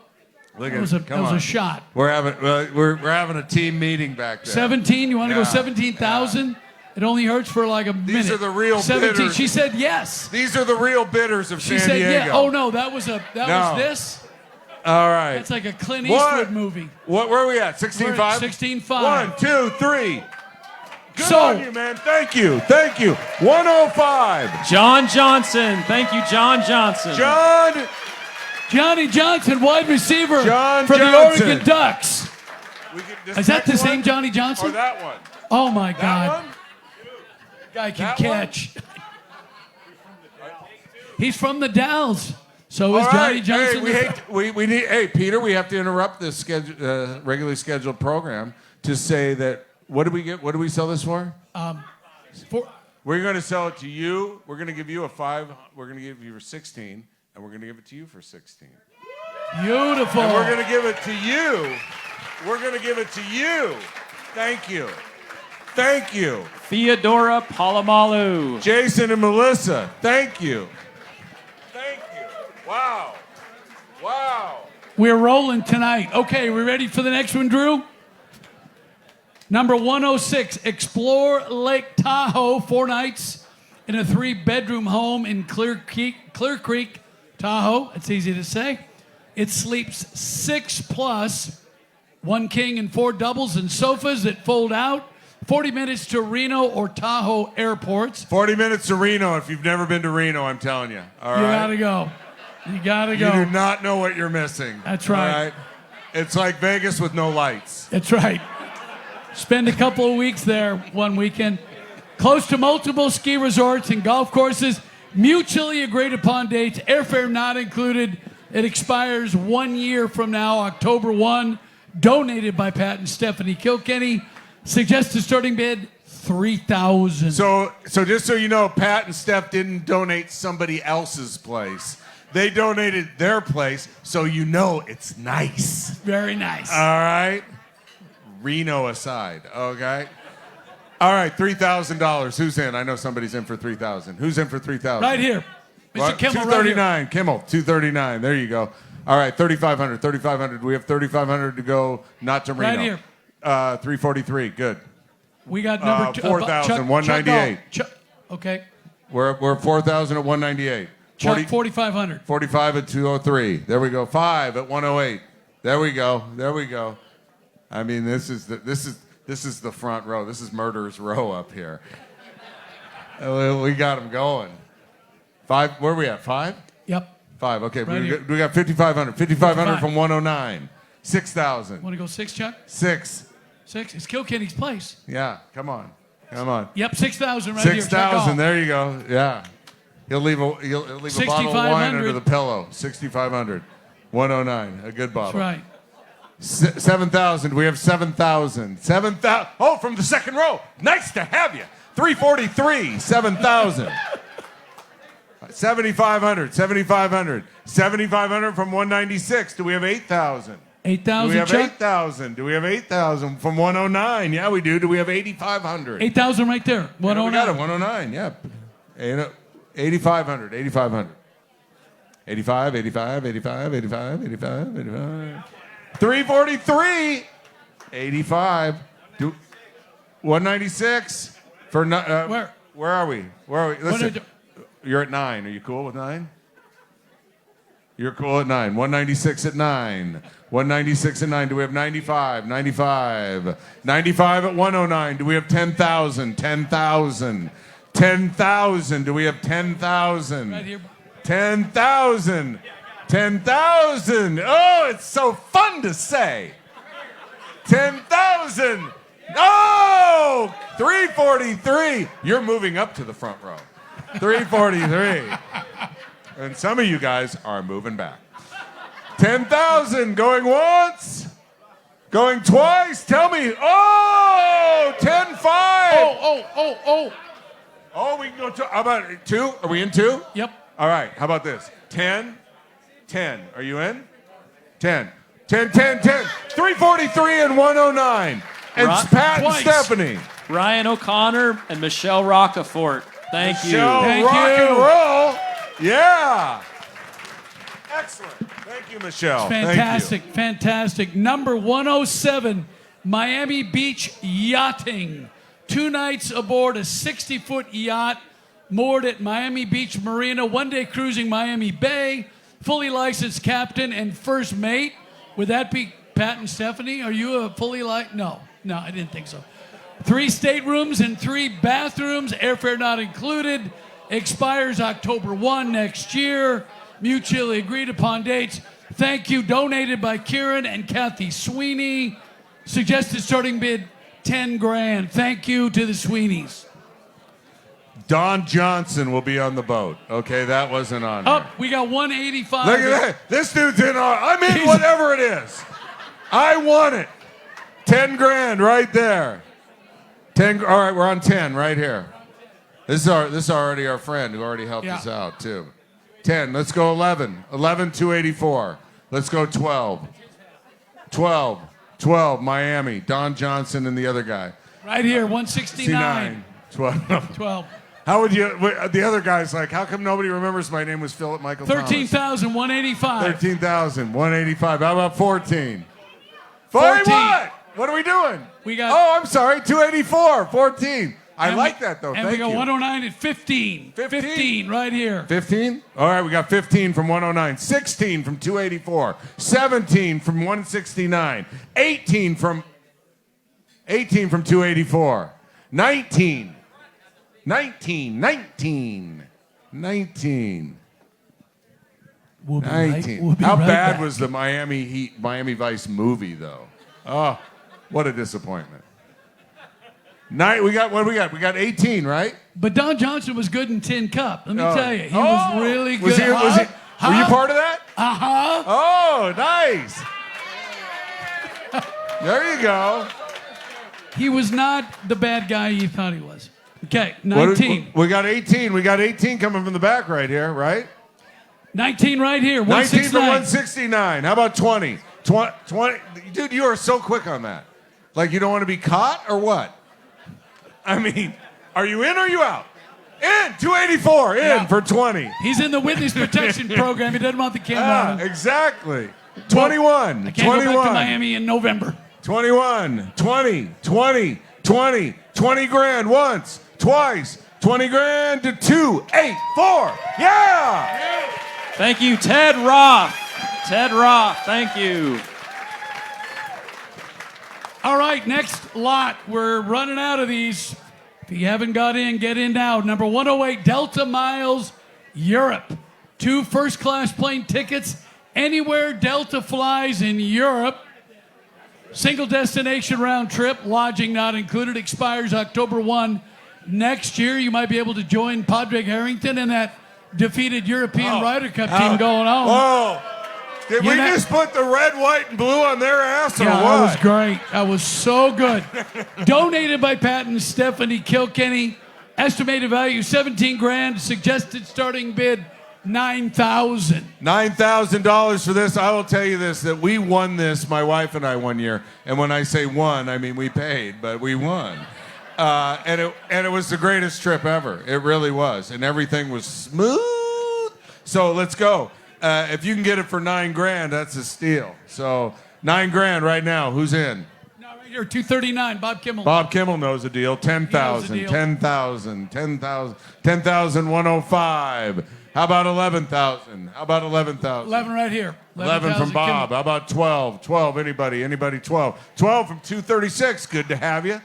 Look that at was it. that was a shot. We're having a team meeting back there. 17. You want to Yeah. go 17,000? It only hurts for like a minute. These are the real 17. bidders. She said yes. These are the real bidders of She San said Diego. yeah. Oh no, that was No. this. All right. That's like a Clint What? Eastwood movie. Where are we at? 16-5? 16-5. 1, 2, 3. Good So- on you, man. Thank you. Thank you. 105. John Johnson. Thank you, John Johnson. Johnny Johnson, wide receiver John for the Johnson. Oregon Ducks. Is that the same Johnny Or Johnson? that one? Oh my That God. one? Guy can That catch. He's from the Dalles. So is All Johnny right. Johnson. Hey, we need. Hey, Peter, we have to interrupt this regularly scheduled program to say that. What do we get? What do we sell this for? We're going to sell it to you. We're going to give you a 5. We're going to give you for 16, and we're going to give it to you for 16. Beautiful. And we're going to give it to you. We're going to give it to you. Thank you. Thank you. Theodora Palomalu. Jason and Melissa, thank you. Thank you. Wow. Wow. We're rolling tonight. Okay, we ready for the next one, Drew? Number 106, Explore Lake Tahoe, 4 nights in a 3-bedroom home in Clear Creek, Tahoe. It's easy to say. It sleeps 6+, 1 king and 4 doubles and sofas that fold out. 40 minutes to Reno or Tahoe airports. 40 minutes to Reno. If you've never been to Reno, I'm telling you. All You right. gotta go. You gotta go. You do not know what you're missing. That's right. All right? It's like Vegas with no lights. That's right. Spend a couple of weeks there one weekend. Close to multiple ski resorts and golf courses. Mutually agreed upon dates. Airfare not included. It expires 1 year from now, October 1. Donated by Pat and Stephanie Kilkenny. Suggested starting bid, $3,000. So just so you know, Pat and Steph didn't donate somebody else's place. They donated their place, so you know it's nice. Very nice. All right? Reno aside, okay? All right, $3,000. Who's in? I know somebody's in for $3,000. Who's in for $3,000? Right here. Mr. What? Kimmel, right here. $239. Kimmel, $239. There you go. All right, $3,500. $3,500. We have $3,500 to go, not to Reno. Right here. $343. Good. We got number 2. 4,000, 198. Okay. We're at 4,000 at 198. Chuck, 4,500. 45 at 203. There we go. 5 at 108. There we go. There we go. I mean, this is the front row. This is Murderer's Row up here. We got them going. 5. Where are we at? 5? Yep. 5. Okay. Right here. We got 5,500. 5,500 from 109. 6,000. Want to go 6, Chuck? 6. 6. It's Kilkenny's place. Yeah. Come on. Come on. Yep, 6,000 right here. Chuck 6,000. Gall. There you go. Yeah. He'll leave a bottle of wine under the pillow. 6,500. 109. A good bottle. That's right. 7,000. Do we have 7,000? 7,000. Oh, from the second row. Nice to have you. 343. 7,000. 7,500. 7,500. 7,500 from 196. Do we have 8,000? 8,000. Do we have Chuck? 8,000? Do we have 8,000 from 109? Yeah, we do. Do we have 8,500? 8,000 right there. Yeah, 109. we got it. 109. Yeah. 8,500. 8,500. 85, 85, 85, 85, 85, 85. 343. 85. 196 for where are we? Where are we? Listen, you're at 9. Are you cool with 9? You're cool at 9. 196 at 9. 196 at 9. Do we have 95? 95. 95 at 109. Do we have 10,000? 10,000. 10,000. Do we have 10,000? Right here. 10,000. 10,000. Oh, it's so fun to say. 10,000. Oh, 343. You're moving up to the front row. 343. And some of you guys are moving back. 10,000 going once, going twice. Tell me. Oh, 10-5. Oh, we can go to, how about 2? Are we in 2? Yep. All right, how about this? 10, 10. Are you in? 10. 10, 10, 10. 343 and 109. And Pat and Stephanie. Ryan O'Connor and Michelle Rockefort. Thank you. Thank rock you. and roll. Yeah. Excellent. Thank you, Michelle. Fantastic, Thank you. fantastic. Number 107, Miami Beach Yachting. 2 nights aboard a 60-foot yacht moored at Miami Beach Marina, 1-day cruising Miami Bay, fully licensed captain and first mate. Would that be Pat and Stephanie? Are you a fully licensed? No, I didn't think so. 3 staterooms and 3 bathrooms, airfare not included. Expires October 1 next year. Mutually agreed upon dates. Thank you. Donated by Kieran and Kathy Sweeney. Suggested starting bid $10,000. Thank you to the Sweeneys. Don Johnson will be on the boat. Okay, that wasn't on there. We got 185. Look at that. This dude's in our, I'm in whatever it is. I want it. $10,000 right there. 10. All right, we're on 10 right here. This is already our friend who already helped us out too. 10. Let's go 11. 11 284. Let's go 12. 12. 12 Miami. Don Johnson and the other guy. Right here, 169. 12. How would you? The other guy's like, how come nobody remembers my name was Philip Michael Thomas? 13,185. 13,185. How about 14? 14. What? What are we doing? We got. Oh, I'm sorry. 284. 14. I like that though. And Thank we got you. 109 at 15. 15 right here. 15? All right, we got 15 from 109, 16 from 284, 17 from 169, 18 from 284, 19. We'll be 19. We'll be How right bad back. was the Miami Vice movie though? Oh, what a disappointment. We got 18, right? But Don Johnson was good in Tin Cup. Let me tell you, he was really good. Were you part of that? Uh-huh. Oh, nice. There you go. He was not the bad guy you thought he was. Okay, 19. We got 18. We got 18 coming from the back right here, right? 19 right here, 19 from 169. 169. How about 20? 20? Dude, you are so quick on that. Like you don't want to be caught or what? I mean, are you in or are you out? In. 284. In for 20. He's in the witness protection program. He doesn't want the camera on him. Exactly. 21. I can't 21. go back to Miami in November. 21. 20. 20. 20. 20 grand once. Twice. 20 grand to 284. Yeah! Thank you, Ted Roth. Ted Roth, thank you. All right, next lot. We're running out of these. If you haven't got in, get in now. Number 108, Delta Miles, Europe. 2 first-class plane tickets anywhere Delta flies in Europe. Single destination round trip, lodging not included, expires October 1 next year. You might be able to join Padraig Harrington and that defeated European Ryder Cup team going on. Whoa! Did we just put the red, white, and blue on their ass or Yeah, what? that was great. That was so good. Donated by Pat and Stephanie Kilkenny. Estimated value 17 grand. Suggested starting bid $9,000. $9,000 for this. I will tell you this, that we won this, my wife and I, one year. And when I say won, I mean we paid, but we won. And it was the greatest trip ever. It really was. And everything was smooth. So let's go. If you can get it for $9 grand, that's a steal. So $9 grand right now. Who's in? No, right here, 239. Bob Kimmel. Bob Kimmel knows the deal. 10,000, 10,000, 10,000, 10,105. How about 11,000? How about 11,000? 11 right here. 11 from Bob. How about 12? 12, anybody? Anybody 12? 12 from 236. Good to have you.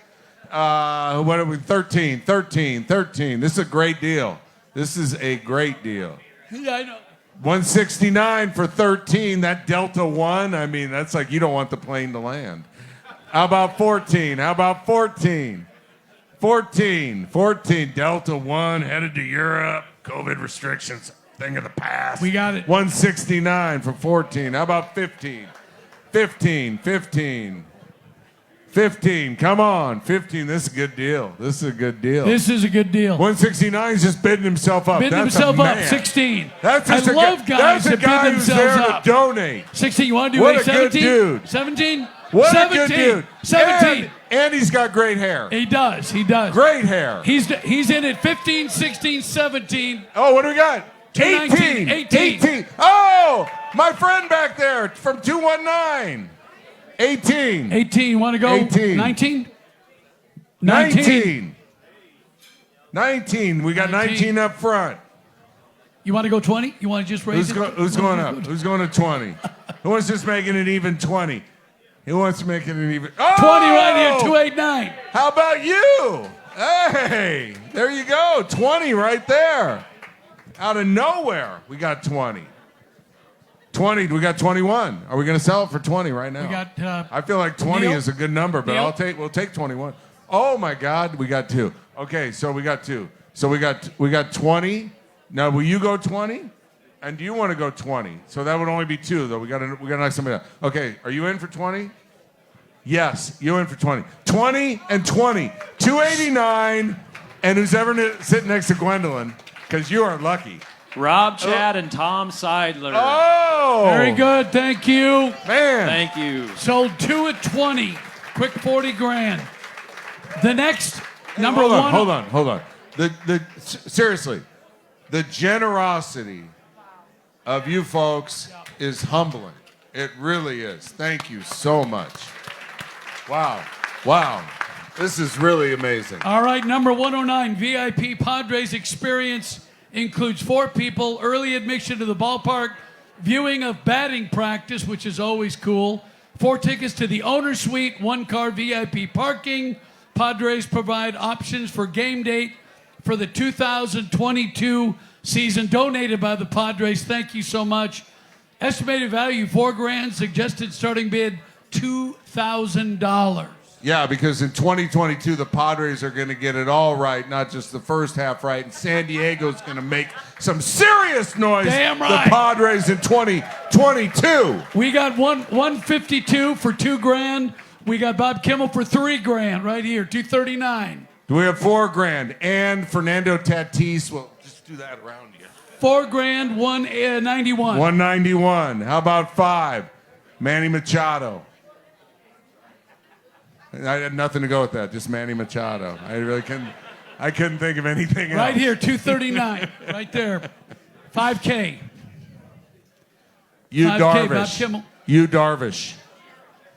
What are we? 13, 13, 13. This is a great deal. This is a great deal. Yeah, I know. 169 for 13. That Delta 1, I mean, that's like you don't want the plane to land. How about 14? How about 14? 14. Delta 1 headed to Europe. COVID restrictions, thing of the past. We got it. 169 for 14. How about 15? 15. 15. Come on. 15. This is a good deal. This is a good deal. 169 is just bidding himself up. Bidding That's himself a up. man. 16. That's I just love guys that's a that guy bid who's themselves there up. to donate. 16. You want to do What a a good 17? dude. 17? What 17. a good dude. 17. And he's got great hair. He does. Great hair. He's in at 15, 16, 17. Oh, what do we got? 18. 18. Oh, my friend back there from 219. 18. 18. Want to go? 18. 19? 19. 19. We got 19 up front. You want to go 20? You want to just raise it? Who's going up? Who's going to 20? Who wants just making it even 20? Who wants to make it an even? Oh! 20 right here, 289. How about you? Hey, there you go. 20 right there. Out of nowhere, we got 20. 20, we got 21. Are we going to sell it for 20 right now? We got. I feel like 20 Neil? is a good number, but Neil? we'll take 21. Oh my God, we got 2. Okay, so we got 2. So we got 20. Now, will you go 20? And do you want to go 20? So that would only be 2, though. We got to knock somebody out. Okay, are you in for 20? Yes, you're in for 20. 20 and 20. 289. And who's ever sitting next to Gwendolyn, because you are lucky. Rob Chad and Tom Seidler. Oh! Very good. Thank you. Man. Thank you. Sold 2 at 20. Quick 40 grand. The next, number hold one. Hold on. Seriously, the generosity of you folks is humbling. It really is. Thank you so much. Wow. This is really amazing. All right, number 109, VIP Padres experience includes 4 people, early admission to the ballpark, viewing of batting practice, which is always cool, 4 tickets to the owner's suite, 1-car VIP parking. Padres provide options for game date for the 2022 season, donated by the Padres. Thank you so much. Estimated value $4 grand, suggested starting bid $2,000. Yeah, because in 2022, the Padres are going to get it all right, not just the first half right. And San Diego's going to make some serious noise. Damn right. The Padres in 2022. We got 152 for $2 grand. We got Bob Kimmel for $3 grand right here, 239. Do we have $4 grand? And Fernando Tatis, well, just do that around you. $4 grand, 191. 191. How about 5? Manny Machado. I had nothing to go with that, just Manny Machado. I couldn't think of anything else. Right here, 239, right there. 5K. You 5K, Darvish. Bob Kimmel. You Darvish.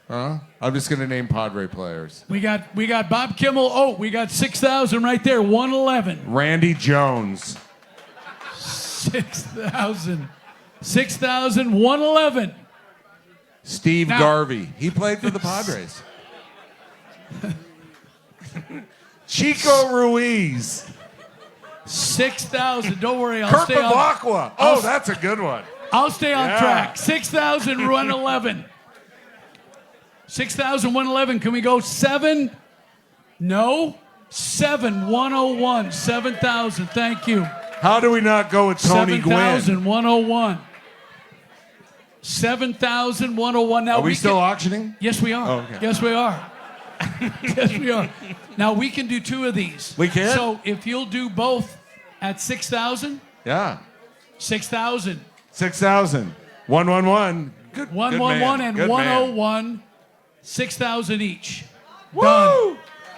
Huh? I'm just going to name Padre players. We got Bob Kimmel. Oh, we got 6,000 right there, 111. Randy Jones. 6,000. 111. Steve Now- Garvey. He played for the Padres. Chico Ruiz. 6,000. Don't worry, I'll Kurt stay on. Bavacqua. Oh, that's a good one. I'll stay on Yeah. track. 6,111. 6,111. Can we go 7? No. 7,101. 7,000. Thank you. How do we not go with Tony Gwynn? 7,101. 7,101. Now Are we still auctioning? Yes, we are. Oh, okay. Yes, we are. Yes, we are. Now we can do 2 of these. We can? So if you'll do both at 6,000, Yeah. 6,000. 6,000. 111. Good. 111 and Good man. 101, 6,000 each. Woo! Done.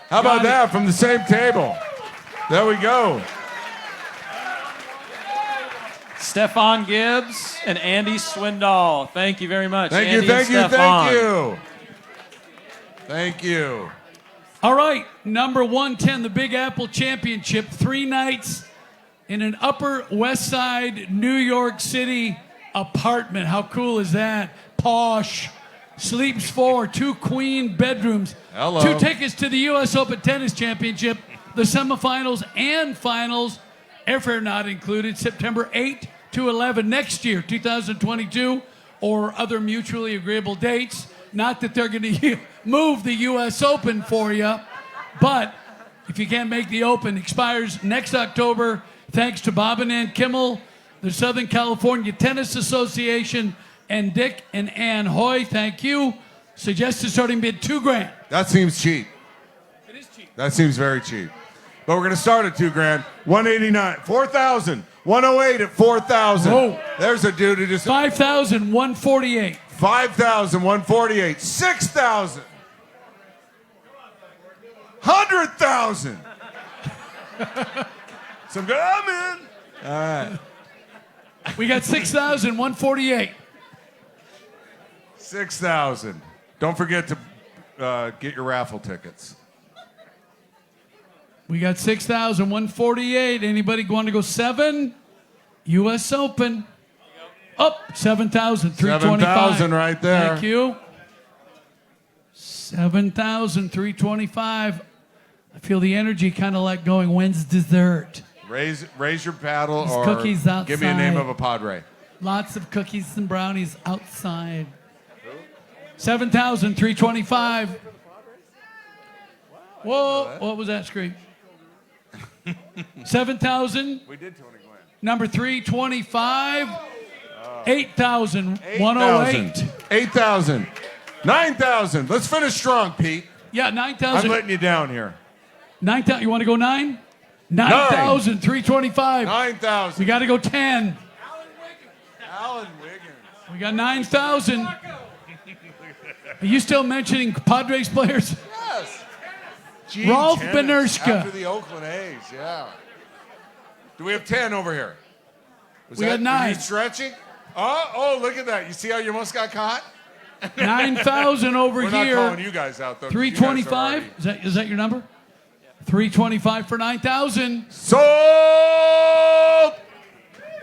How about Got it. that from the same table? There we go. Stefan Gibbs and Andy Swindoll. Thank you very much. Thank Andy you, thank and you, Stefan. thank you. Thank you. All right, number 110, the Big Apple Championship, 3 nights in an Upper West Side, New York City apartment. How cool is that? Posh. Sleeps 4, 2 queen bedrooms. Hello. 2 tickets to the U.S. Open Tennis Championship, the semifinals and finals, airfare not included, September 8 to 11 next year, 2022, or other mutually agreeable dates. Not that they're going to move the U.S. Open for you, but if you can't make the Open, expires next October. Thanks to Bob and Ann Kimmel, the Southern California Tennis Association, and Dick and Ann Hoy. Thank you. Suggested starting bid $2,000. That seems cheap. It is cheap. That seems very cheap. But we're going to start at $2,000. 189, 4,000, 108 at 4,000. Whoa. There's a dude who just 5,148. 5,000, 148, 6,000, 100,000. Some good. I'm in. All right. We got 6,148. 6,000. Don't forget to get your raffle tickets. We got 6,148. Anybody want to go 7? U.S. Open. Up 7,325. 7,000 right there. Thank you. 7,325. I feel the energy kind of like going, when's dessert? Raise your paddle There's or cookies give me a name outside. of a Padre. Lots of cookies and brownies outside. 7,325. Whoa, what was that scream? 7,000. We did Tony Glenn. Number 325. 8,108. 8,000. 9,000. Let's finish strong, Pete. Yeah, I'm 9,000. letting you down here. 9,000. You want to go 9? 9,325. 9,000. We got to go 10. Alan Wiggins. We got 9,000. Are you still mentioning Padres players? Yes. Gene Rolf Tennis Benershka. After the Oakland A's, yeah. Do we have 10 over here? We got 9. Are you stretching? Oh, look at that. You see how you almost got caught? 9,000 over We're here. not calling you guys out, though. 'cause you guys are 325. already- Is that your number? 325 for 9,000. Sold!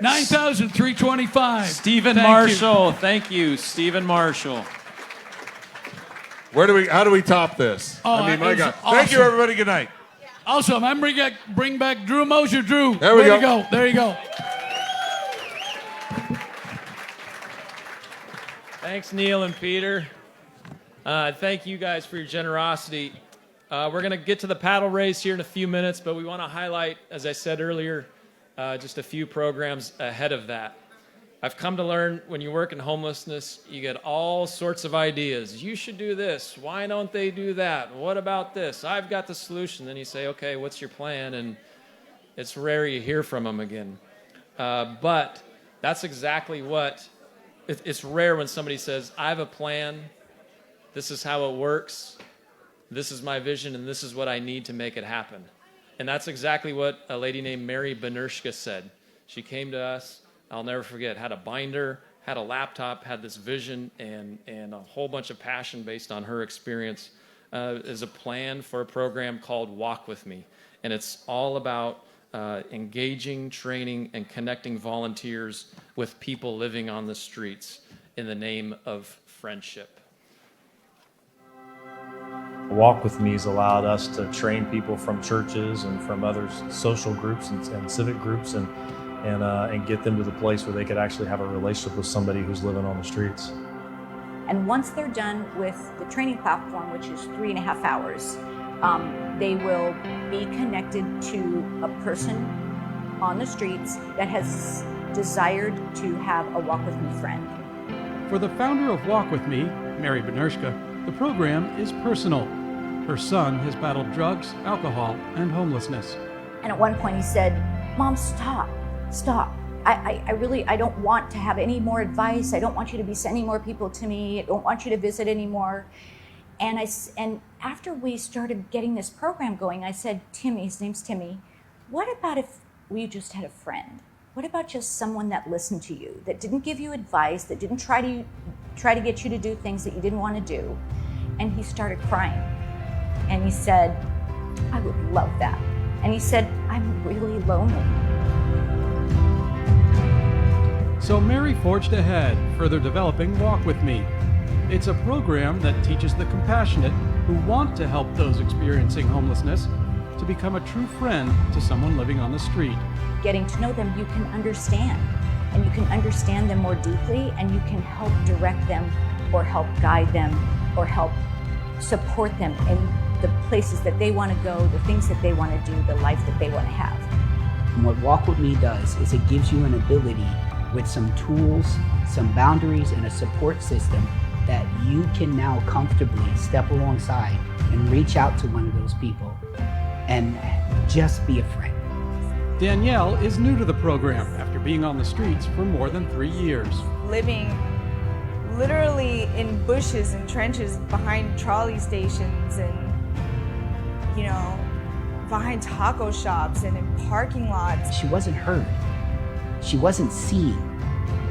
9,325. Stephen Thank Marshall. Thank you, Stephen Marshall. How do we top this? Oh, I mean, it my was God. awesome. Thank you, everybody. Good night. Awesome. I'm bring back Drew Mosier. Drew. There we Way go. to go. There you go. Thanks, Neil and Peter. Thank you guys for your generosity. We're going to get to the paddle race here in a few minutes, but we want to highlight, as I said earlier, just a few programs ahead of that. I've come to learn when you work in homelessness, you get all sorts of ideas. You should do this. Why don't they do that? What about this? I've got the solution. Then you say, okay, what's your plan? And it's rare you hear from them again. But that's exactly what, it's rare when somebody says, I have a plan. This is how it works. This is my vision, and this is what I need to make it happen. And that's exactly what a lady named Mary Benershka said. She came to us, I'll never forget, had a binder, had a laptop, had this vision, and a whole bunch of passion based on her experience as a plan for a program called Walk With Me. And it's all about engaging, training, and connecting volunteers with people living on the streets in the name of friendship. Walk With Me has allowed us to train people from churches and from other social groups and civic groups and get them to the place where they could actually have a relationship with somebody who's living on the streets. And once they're done with the training platform, which is 3.5 hours, they will be connected to a person on the streets that has desired to have a Walk With Me friend. For the founder of Walk With Me, Mary Benershka, the program is personal. Her son has battled drugs, alcohol, and homelessness. And at one point he said, "Mom, stop. I don't want to have any more advice. I don't want you to be sending more people to me. I don't want you to visit anymore." And after we started getting this program going, I said, "Timmy," his name's Timmy, "what about if we just had a friend? What about just someone that listened to you, that didn't give you advice, that didn't try to get you to do things that you didn't want to do?" And he started crying. And he said, "I would love that." And he said, "I'm really lonely." So Mary forged ahead, further developing Walk With Me. It's a program that teaches the compassionate who want to help those experiencing homelessness to become a true friend to someone living on the street. Getting to know them, you can understand. And you can understand them more deeply, and you can help direct them or help guide them or help support them in the places that they want to go, the things that they want to do, the life that they want to have. And what Walk With Me does is it gives you an ability with some tools, some boundaries, and a support system that you can now comfortably step alongside and reach out to one of those people and just be a friend. Danielle is new to the program after being on the streets for more than 3 years. Living literally in bushes and trenches behind trolley stations and, behind taco shops and in parking lots. She wasn't heard. She wasn't seen.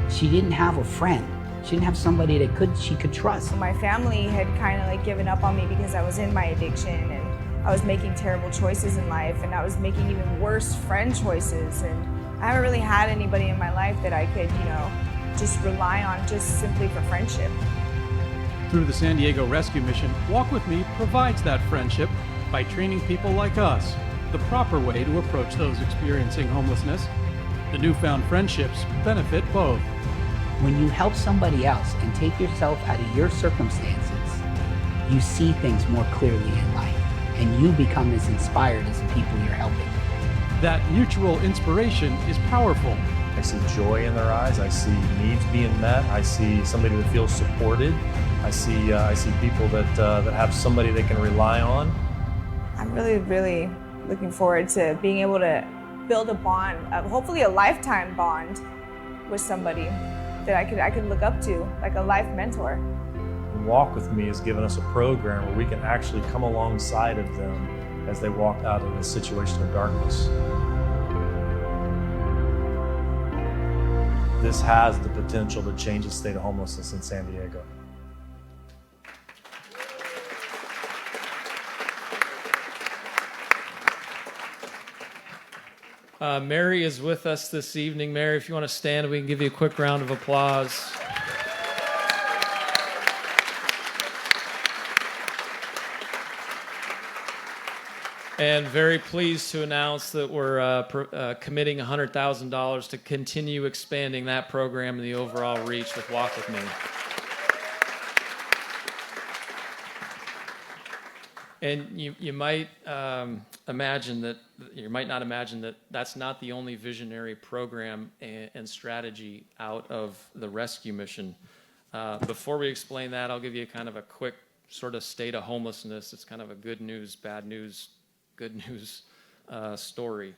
She didn't have a friend. She didn't have somebody that she could trust. My family had kind of given up on me because I was in my addiction and I was making terrible choices in life, and I was making even worse friend choices, and I haven't really had anybody in my life that I could, just rely on just simply for friendship. Through the San Diego Rescue Mission, Walk With Me provides that friendship by training people like us the proper way to approach those experiencing homelessness. The newfound friendships benefit both. When you help somebody else and take yourself out of your circumstances, you see things more clearly in life, and you become as inspired as the people you're helping. That mutual inspiration is powerful. I see joy in their eyes. I see needs being met. I see somebody that feels supported. I see people that have somebody they can rely on. I'm really, really looking forward to being able to build a bond, hopefully a lifetime bond with somebody that I could look up to, like a life mentor. Walk With Me has given us a program where we can actually come alongside of them as they walk out of a situation of darkness. This has the potential to change the state of homelessness in San Diego. Mary is with us this evening. Mary, if you want to stand, we can give you a quick round of applause. And very pleased to announce that we're committing $100,000 to continue expanding that program and the overall reach with Walk With Me. And you might imagine that you might not imagine that that's not the only visionary program and strategy out of the rescue mission. Before we explain that, I'll give you kind of a quick sort of state of homelessness. It's kind of a good news, bad news, good news story.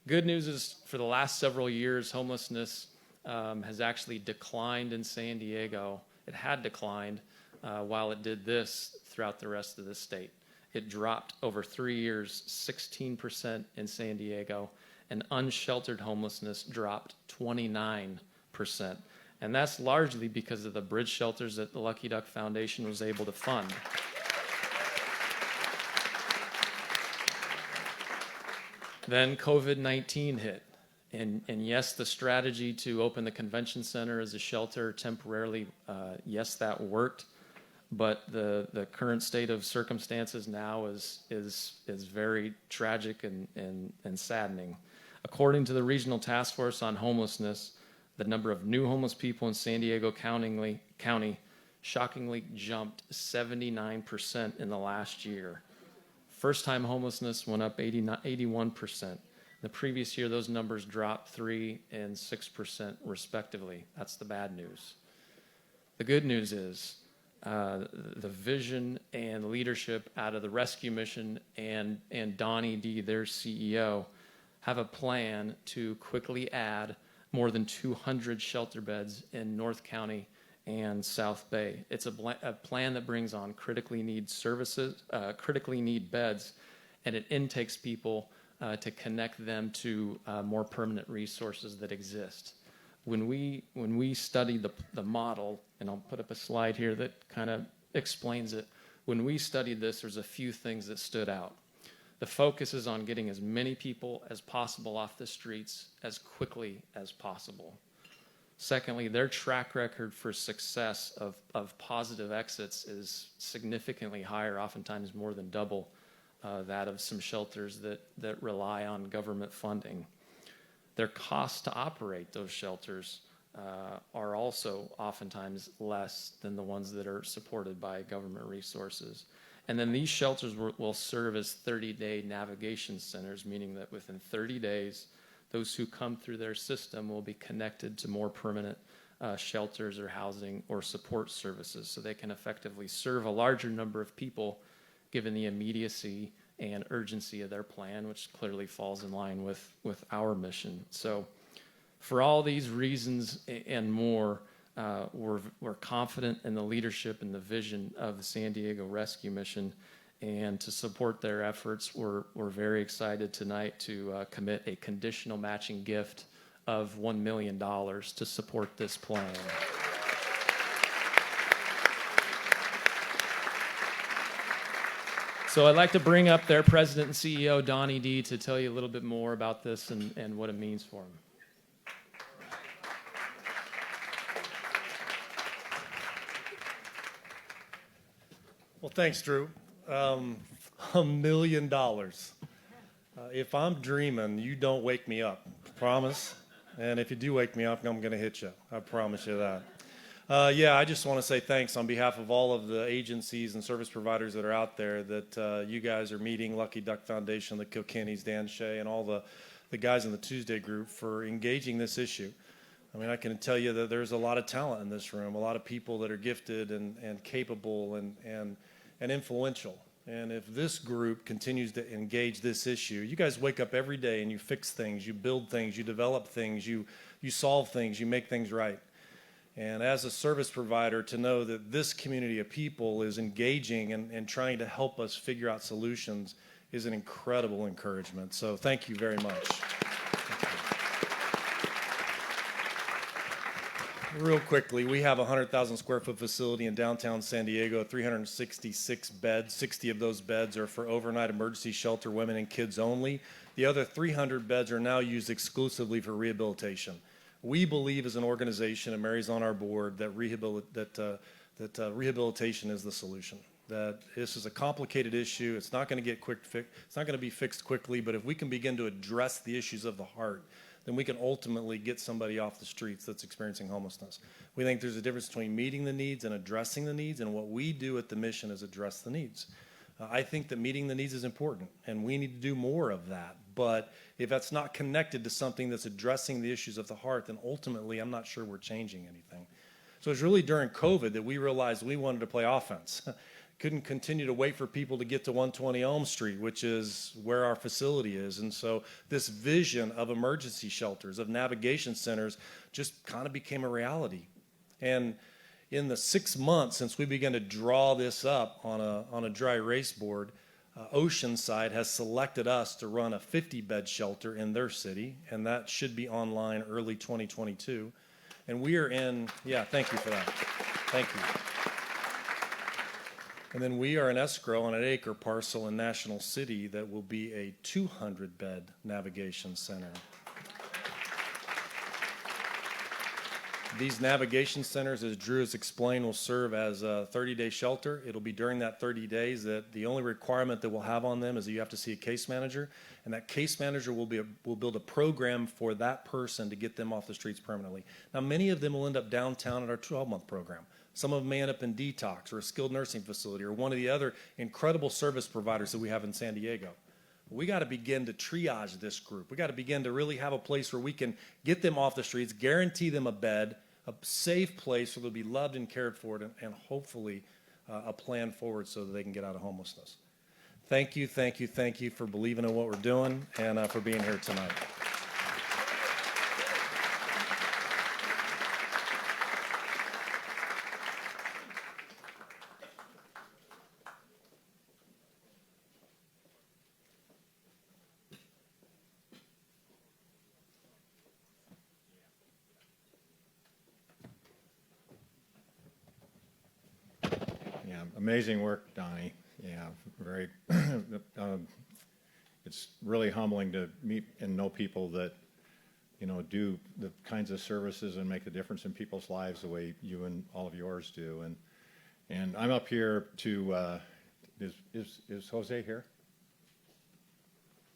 Good news is for the last several years, homelessness has actually declined in San Diego. It had declined while it did this throughout the rest of the state. It dropped over 3 years, 16% in San Diego, and unsheltered homelessness dropped 29%. And that's largely because of the bridge shelters that the Lucky Duck Foundation was able to fund. Then COVID-19 hit. And yes, the strategy to open the convention center as a shelter temporarily, yes, that worked. But the current state of circumstances now is very tragic and saddening. According to the Regional Task Force on Homelessness, the number of new homeless people in San Diego County shockingly jumped 79% in the last year. First-time homelessness went up 81%. The previous year, those numbers dropped 3% and 6% respectively. That's the bad news. The good news is the vision and leadership out of the rescue mission and Donnie D, their CEO, have a plan to quickly add more than 200 shelter beds in North County and South Bay. It's a plan that brings on critically need services, critically need beds, and it intakes people to connect them to more permanent resources that exist. When we study the model, and I'll put up a slide here that kind of explains it. When we studied this, there's a few things that stood out. The focus is on getting as many people as possible off the streets as quickly as possible. Secondly, their track record for success of positive exits is significantly higher, oftentimes more than double that of some shelters that rely on government funding. Their costs to operate those shelters are also oftentimes less than the ones that are supported by government resources. And then these shelters will serve as 30-day navigation centers, meaning that within 30 days, those who come through their system will be connected to more permanent shelters or housing or support services, so they can effectively serve a larger number of people given the immediacy and urgency of their plan, which clearly falls in line with our mission. So for all these reasons and more, we're confident in the leadership and the vision of the San Diego Rescue Mission, and to support their efforts, we're very excited tonight to commit a conditional matching gift of $1 million to support this plan. So I'd like to bring up their president and CEO, Donnie D, to tell you a little bit more about this and what it means for him. Well, thanks, Drew. $1 million. If I'm dreaming, you don't wake me up. Promise. And if you do wake me up, I'm going to hit you. I promise you that. Yeah, I just want to say thanks on behalf of all of the agencies and service providers that are out there that you guys are meeting, Lucky Duck Foundation, the Kilkenny's, Dan Shea, and all the guys in the Tuesday group for engaging this issue. I mean, I can tell you that there's a lot of talent in this room, a lot of people that are gifted and capable and influential. And if this group continues to engage this issue, you guys wake up every day and you fix things, you build things, you develop things, you solve things, you make things right. And as a service provider, to know that this community of people is engaging and trying to help us figure out solutions is an incredible encouragement. So thank you very much. Real quickly, we have a 100,000 square foot facility in downtown San Diego, 366 beds. 60 of those beds are for overnight emergency shelter, women and kids only. The other 300 beds are now used exclusively for rehabilitation. We believe as an organization, and Mary's on our board, that rehabilitation is the solution. That this is a complicated issue. It's not going to get it's not going to be fixed quickly, but if we can begin to address the issues of the heart, then we can ultimately get somebody off the streets that's experiencing homelessness. We think there's a difference between meeting the needs and addressing the needs, and what we do at the mission is address the needs. I think that meeting the needs is important, and we need to do more of that. But if that's not connected to something that's addressing the issues of the heart, then ultimately I'm not sure we're changing anything. So it's really during COVID that we realized we wanted to play offense. Couldn't continue to wait for people to get to 120 Elm Street, which is where our facility is. And so this vision of emergency shelters, of navigation centers, just kind of became a reality. And in the 6 months since we began to draw this up on a dry erase board, Oceanside has selected us to run a 50-bed shelter in their city, and that should be online early 2022. And we are in, yeah, thank you for that. Thank you. And then we are in escrow on an acre parcel in National City that will be a 200-bed navigation center. These navigation centers, as Drew has explained, will serve as a 30-day shelter. It'll be during that 30 days that the only requirement that we'll have on them is that you have to see a case manager, and that case manager will build a program for that person to get them off the streets permanently. Now, many of them will end up downtown at our 12-month program. Some of them may end up in detox or a skilled nursing facility or one of the other incredible service providers that we have in San Diego. We got to begin to triage this group. We got to begin to really have a place where we can get them off the streets, guarantee them a bed, safe place where they'll be loved and cared for, and hopefully a plan forward so that they can get out of homelessness. Thank you for believing in what we're doing and for being here tonight. Yeah, amazing work, Donnie. Yeah, very. It's really humbling to meet and know people that, you know, do the kinds of services and make a difference in people's lives the way you and all of yours do. And I'm up here to. Is Jose here?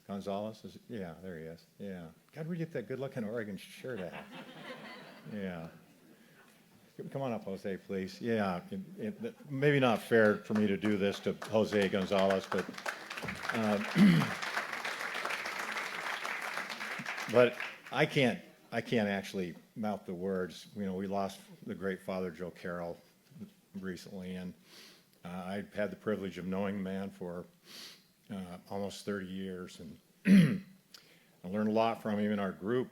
Gonzalez? Yeah, there he is. Yeah. God, where'd you get that good-looking Oregon shirt at? Yeah. Come on up, Jose, please. Yeah, maybe not fair for me to do this to Jose Gonzalez, but I can't actually mouth the words. You know, we lost the great Father Joe Carroll recently, and I had the privilege of knowing the man for almost 30 years, and I learned a lot from him in our group.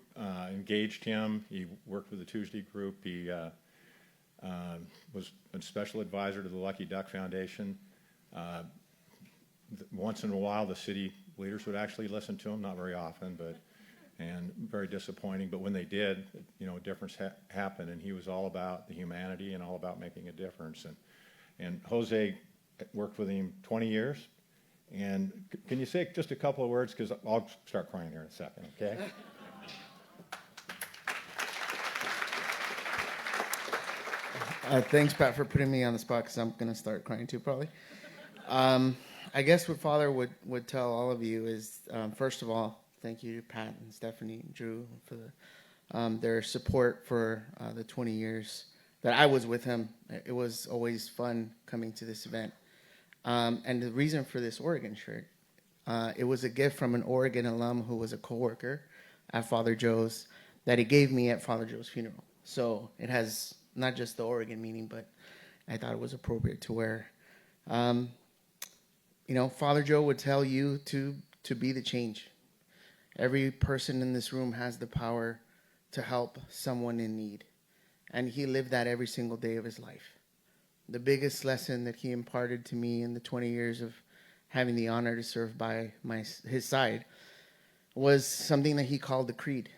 Engaged him. He worked with the Tuesday group. He was a special advisor to the Lucky Duck Foundation. Once in a while, the city leaders would actually listen to him, not very often, and very disappointing. But when they did, you know, a difference happened, and he was all about the humanity and all about making a difference. And Jose worked with him 20 years. And can you say just a couple of words? Because I'll start crying here in a second, okay? Thanks, Pat, for putting me on the spot, because I'm going to start crying too, probably. I guess what Father would tell all of you is, first of all, thank you to Pat and Stephanie and Drew for their support for the 20 years that I was with him. It was always fun coming to this event. And the reason for this Oregon shirt, it was a gift from an Oregon alum who was a coworker at Father Joe's that he gave me at Father Joe's funeral. So it has not just the Oregon meaning, but I thought it was appropriate to wear. You know, Father Joe would tell you to be the change. Every person in this room has the power to help someone in need. And he lived that every single day of his life. The biggest lesson that he imparted to me in the 20 years of having the honor to serve by his side was something that he called the creed: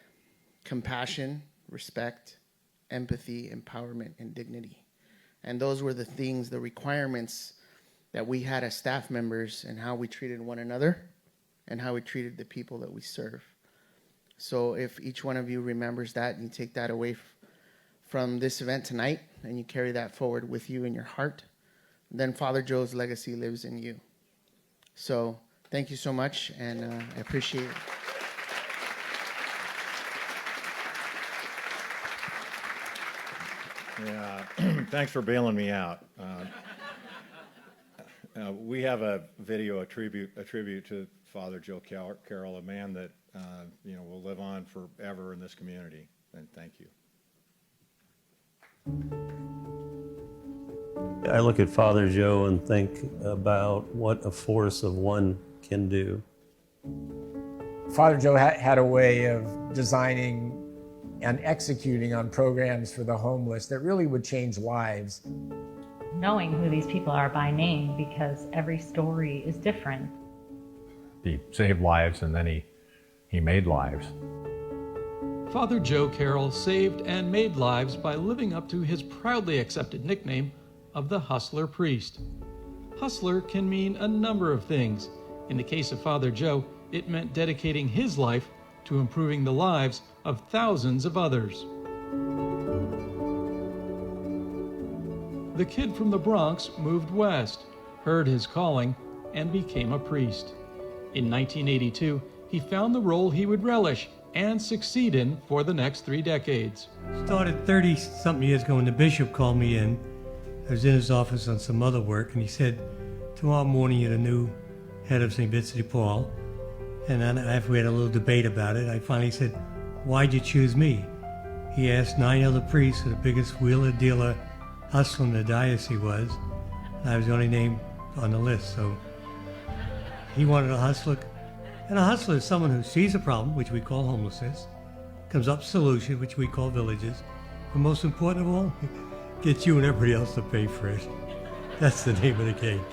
compassion, respect, empathy, empowerment, and dignity. And those were the things, the requirements that we had as staff members, and how we treated one another and how we treated the people that we serve. So if each one of you remembers that and you take that away from this event tonight and you carry that forward with you in your heart, then Father Joe's legacy lives in you. So thank you so much, and I appreciate it. Yeah, thanks for bailing me out. We have a video, a tribute to Father Joe Carroll, a man that you know, will live on forever in this community. And thank you. I look at Father Joe and think about what a force of one can do. Father Joe had a way of designing and executing on programs for the homeless that really would change lives. Knowing who these people are by name, because every story is different. He saved lives, and then he made lives. Father Joe Carroll saved and made lives by living up to his proudly accepted nickname of the Hustler Priest. Hustler can mean a number of things. In the case of Father Joe, it meant dedicating his life to improving the lives of thousands of others. The kid from the Bronx moved west, heard his calling, and became a priest. In 1982, he found the role he would relish and succeed in for the next 3 decades. Started 30-something years ago when the bishop called me in. I was in his office on some other work, and he said, tomorrow morning you're the new head of St. Vincent de Paul. And then after we had a little debate about it, I finally said, why'd you choose me? He asked 9 other priests who the biggest wheeler dealer hustler in the diocese was. And I was the only name on the list, so he wanted a hustler. And a hustler is someone who sees a problem, which we call homelessness, comes up with a solution, which we call villages, but most important of all, gets you and everybody else to pay for it. That's the name of the game.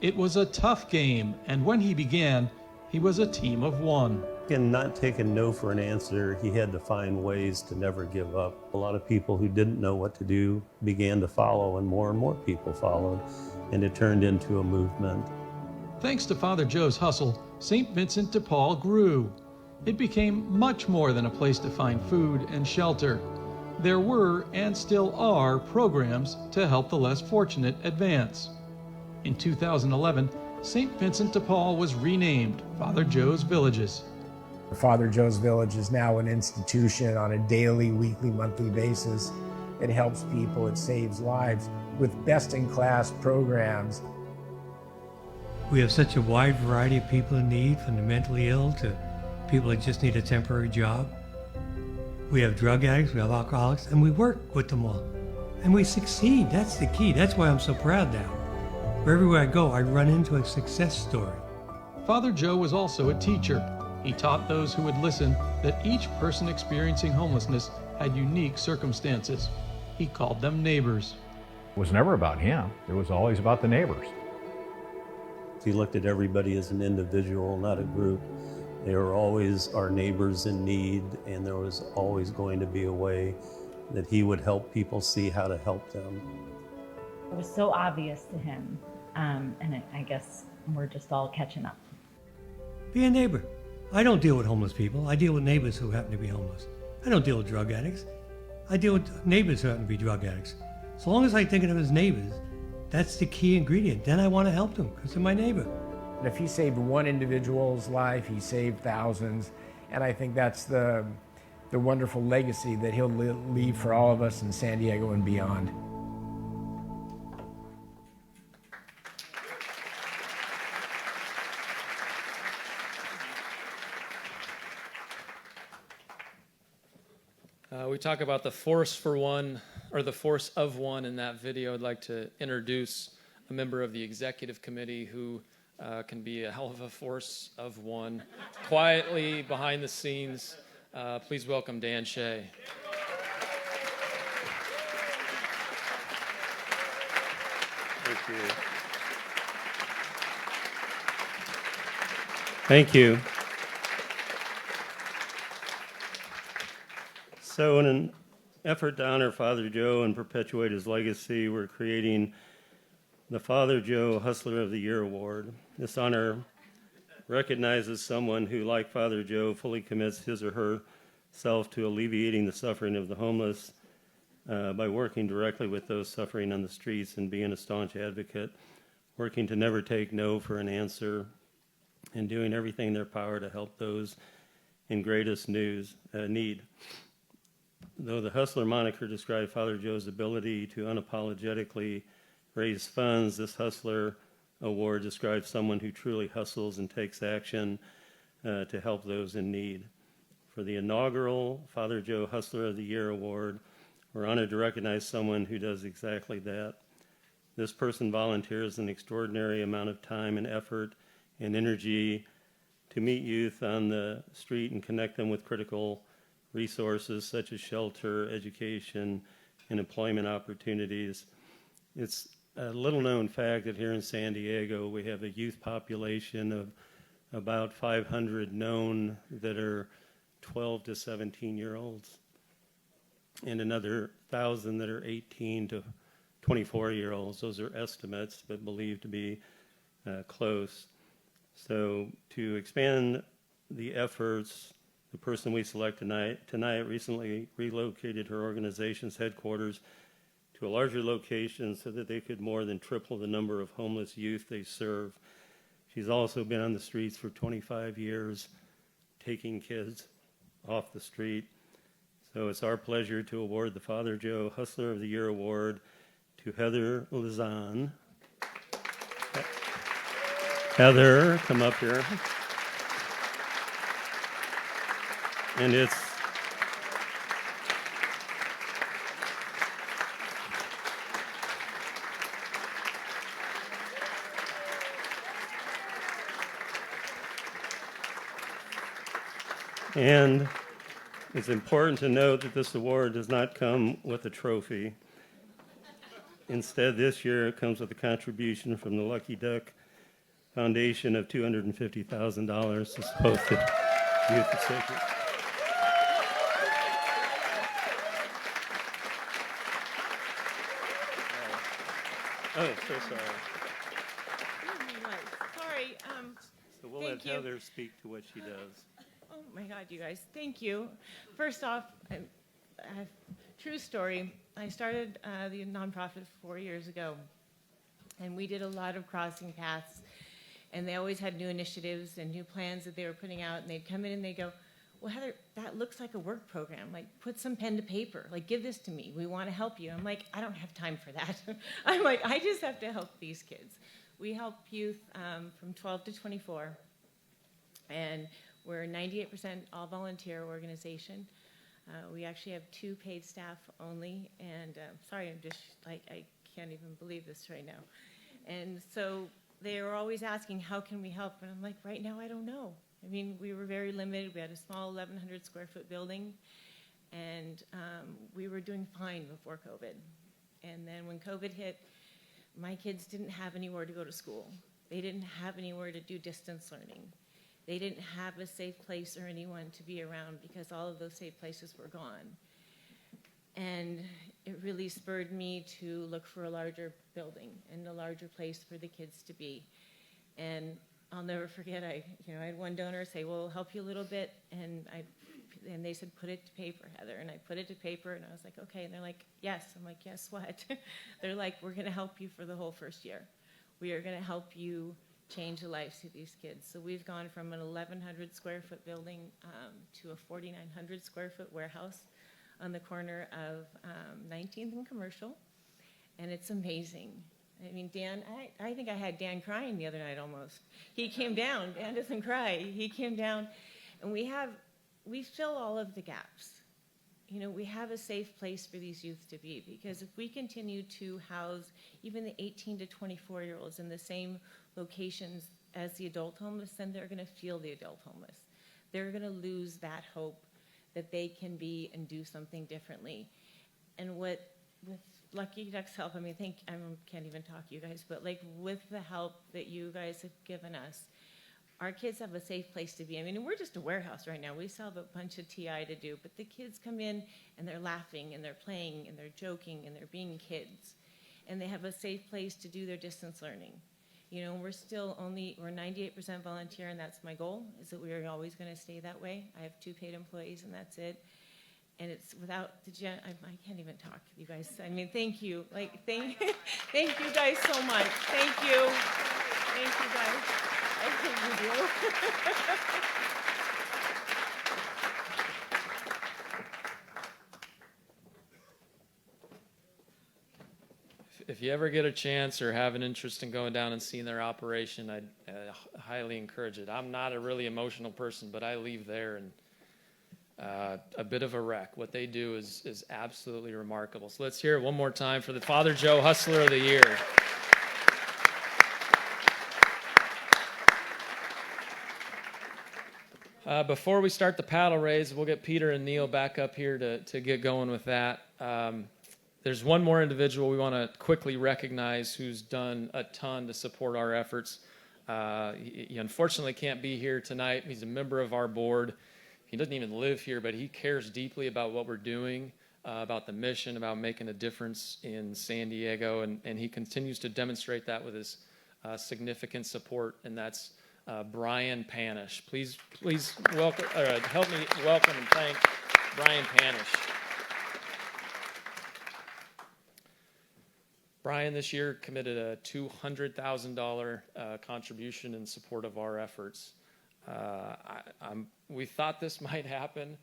It was a tough game, and when he began, he was a team of one. And not taking no for an answer, he had to find ways to never give up. A lot of people who didn't know what to do began to follow, and more people followed, and it turned into a movement. Thanks to Father Joe's hustle, St. Vincent de Paul grew. It became much more than a place to find food and shelter. There were, and still are, programs to help the less fortunate advance. In 2011, St. Vincent de Paul was renamed Father Joe's Villages. Father Joe's Village is now an institution on a daily, weekly, monthly basis. It helps people, it saves lives with best-in-class programs. We have such a wide variety of people in need, from the mentally ill to people that just need a temporary job. We have drug addicts, we have alcoholics, and we work with them all. And we succeed, that's the key. That's why I'm so proud now. Wherever I go, I run into a success story. Father Joe was also a teacher. He taught those who would listen that each person experiencing homelessness had unique circumstances. He called them neighbors. It was never about him. It was always about the neighbors. He looked at everybody as an individual, not a group. They were always our neighbors in need, and there was always going to be a way that he would help people see how to help them. It was so obvious to him, and I guess we're just all catching up. Be a neighbor. I don't deal with homeless people. I deal with neighbors who happen to be homeless. I don't deal with drug addicts. I deal with neighbors who happen to be drug addicts. As long as I think of them as neighbors, that's the key ingredient. Then I want to help them because they're my neighbor. And if he saved one individual's life, he saved thousands. And I think that's the wonderful legacy that he'll leave for all of us in San Diego and beyond. We talk about the force for one, or the force of one in that video. I'd like to introduce a member of the executive committee who can be a hell of a force of one, quietly behind the scenes. Please welcome Dan Shea. Thank you. Thank you. So in an effort to honor Father Joe and perpetuate his legacy, we're creating the Father Joe Hustler of the Year Award. This honor recognizes someone who, like Father Joe, fully commits his or herself to alleviating the suffering of the homeless by working directly with those suffering on the streets and being a staunch advocate, working to never take no for an answer, and doing everything in their power to help those in greatest need. Though the Hustler moniker described Father Joe's ability to unapologetically raise funds, this Hustler Award describes someone who truly hustles and takes action to help those in need. For the inaugural Father Joe Hustler of the Year Award, we're honored to recognize someone who does exactly that. This person volunteers an extraordinary amount of time and effort and energy to meet youth on the street and connect them with critical resources such as shelter, education, and employment opportunities. It's a little known fact that here in San Diego we have a youth population of about 500 known that are 12 to 17-year-olds, and another 1,000 that are 18 to 24-year-olds. Those are estimates, but believed to be close. So to expand the efforts, the person we select tonight recently relocated her organization's headquarters to a larger location so that they could more than triple the number of homeless youth they serve. She's also been on the streets for 25 years, taking kids off the street. So it's our pleasure to award the Father Joe Hustler of the Year Award to Heather Lizan. Heather, come up here. And And it's important to note that this award does not come with a trophy. Instead, this year it comes with a contribution from the Lucky Duck Foundation of $250,000 to support the youth of Sacred. Oh, so sorry. Sorry. So we'll let Thank you. Heather speak to what she does. Oh my God, you guys, thank you. First off, true story. I started the nonprofit 4 years ago, and we did a lot of crossing paths, and they always had new initiatives and new plans that they were putting out, and they'd come in and they'd go, well, Heather, that looks like a work program. Like, put some pen to paper. Like, give this to me. We want to help you. I'm like, I don't have time for that. I'm like, I just have to help these kids. We help youth from 12 to 24, and we're a 98% all-volunteer organization. We actually have 2 paid staff only, and sorry, I'm just like, I can't even believe this right now. And so they were always asking, how can we help? And I'm like, right now, I don't know. I mean, we were very limited. We had a small 1,100 square foot building, and we were doing fine before COVID. And then when COVID hit, my kids didn't have anywhere to go to school. They didn't have anywhere to do distance learning. They didn't have a safe place or anyone to be around because all of those safe places were gone. And it really spurred me to look for a larger building and a larger place for the kids to be. And I'll never forget, I had one donor say, well, we'll help you a little bit. And they said, put it to paper, Heather. And I put it to paper, and I was like, okay. And they're like, yes. I'm like, yes, what? They're like, we're going to help you for the whole first year. We are going to help you change the lives of these kids. So we've gone from an 1,100 square foot building to a 4,900 square foot warehouse on the corner of 19th and Commercial. And it's amazing. I mean, Dan, I think I had Dan crying the other night almost. He came down. Dan doesn't cry. He came down. And we fill all of the gaps. You know, we have a safe place for these youth to be, because if we continue to house even the 18 to 24-year-olds in the same locations as the adult homeless, then they're going to feel the adult homeless. They're going to lose that hope that they can be and do something differently. And with Lucky Duck's help, I can't even talk to you guys, but like with the help that you guys have given us, our kids have a safe place to be. I mean, we're just a warehouse right now. We still have a bunch of TI to do, but the kids come in and they're laughing and they're playing and they're joking and they're being kids. And they have a safe place to do their distance learning. You know, we're 98% volunteer, and that's my goal, is that we are always going to stay that way. I have 2 paid employees, and that's it. And it's without I can't even talk, you guys. I mean, thank you. Thank you guys so much. Thank you. Thank you guys. I think you do. If you ever get a chance or have an interest in going down and seeing their operation, I'd highly encourage it. I'm not a really emotional person, but I leave there and a bit of a wreck. What they do is absolutely remarkable. So let's hear it one more time for the Father Joe Hustler of the Year. Before we start the paddle raise, we'll get Peter and Neil back up here to get going with that. There's one more individual we want to quickly recognize who's done a ton to support our efforts. He unfortunately can't be here tonight. He's a member of our board. He doesn't even live here, but he cares deeply about what we're doing, about the mission, about making a difference in San Diego, and he continues to demonstrate that with his significant support, and that's Brian Panish. Please welcome, help me welcome and thank Brian Panish. Brian this year committed a $200,000 contribution in support of our efforts. We thought this might happen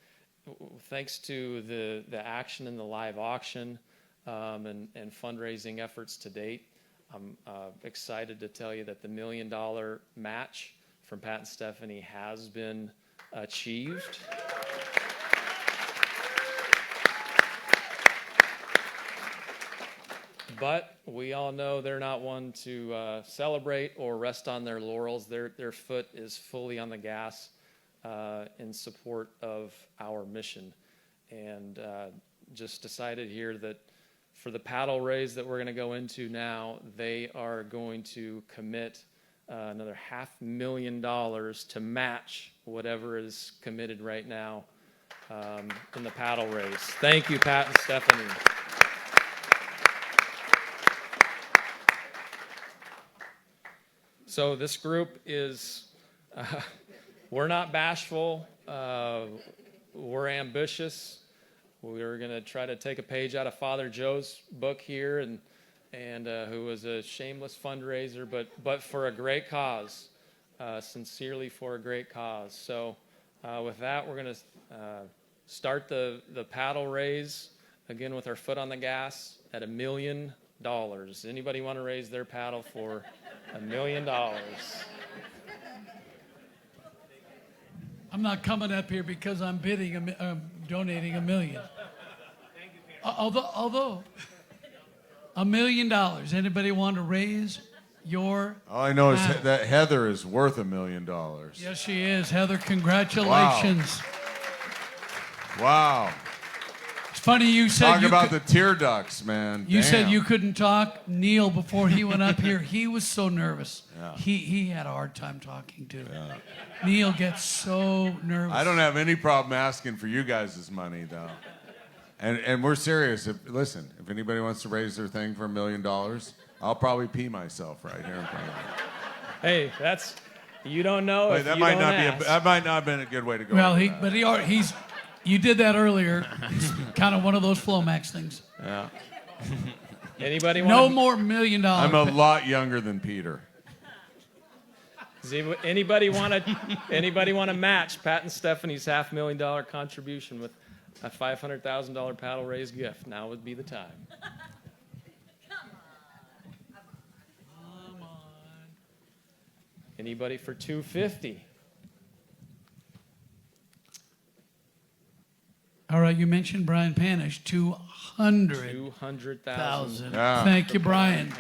thanks to the action in the live auction and fundraising efforts to date. I'm excited to tell you that the $1 million match from Pat and Stephanie has been achieved. But we all know they're not one to celebrate or rest on their laurels. Their foot is fully on the gas. in support of our mission. And just decided here that for the paddle raise that we're going to go into now, they are going to commit another $500,000 to match whatever is committed right now in the paddle raise. Thank you, Pat and Stephanie. So this group is, we're not bashful, we're ambitious. We're going to try to take a page out of Father Joe's book here, and who was a shameless fundraiser, but for a great cause, sincerely for a great cause. So with that, we're going to start the paddle raise, again with our foot on the gas, at $1 million. Anybody want to raise their paddle for $1 million? I'm not coming up here because I'm donating $1 million. Although $1 million. Anybody want to raise your? All I know is paddle? that Heather is worth $1 million. Yes, she is. Heather, congratulations. Wow. It's funny you said Talk about the tear ducts, man. You Damn. said you couldn't talk. Neil, before he went up here, he was so nervous. Yeah. He had a hard time talking too. Yeah. Neil gets so nervous. I don't have any problem asking for you guys' money, though. And we're serious. Listen, if anybody wants to raise their thing for $1 million, I'll probably pee myself right here in front of you. Hey, you don't know. Wait, if that you might don't not ask. that might not have been a good way to go. Well, you did that earlier. It's kind of one of those Flomax things. Yeah. Anybody No want more $1 million. I'm a lot younger than Peter. Does anybody want to match Pat and Stephanie's $500,000 contribution with a $500,000 paddle raise gift? Now would be the time. Come on. Anybody for $250,000? All right, you mentioned Brian Panish, $200,000. Yeah. Thank you, Brian.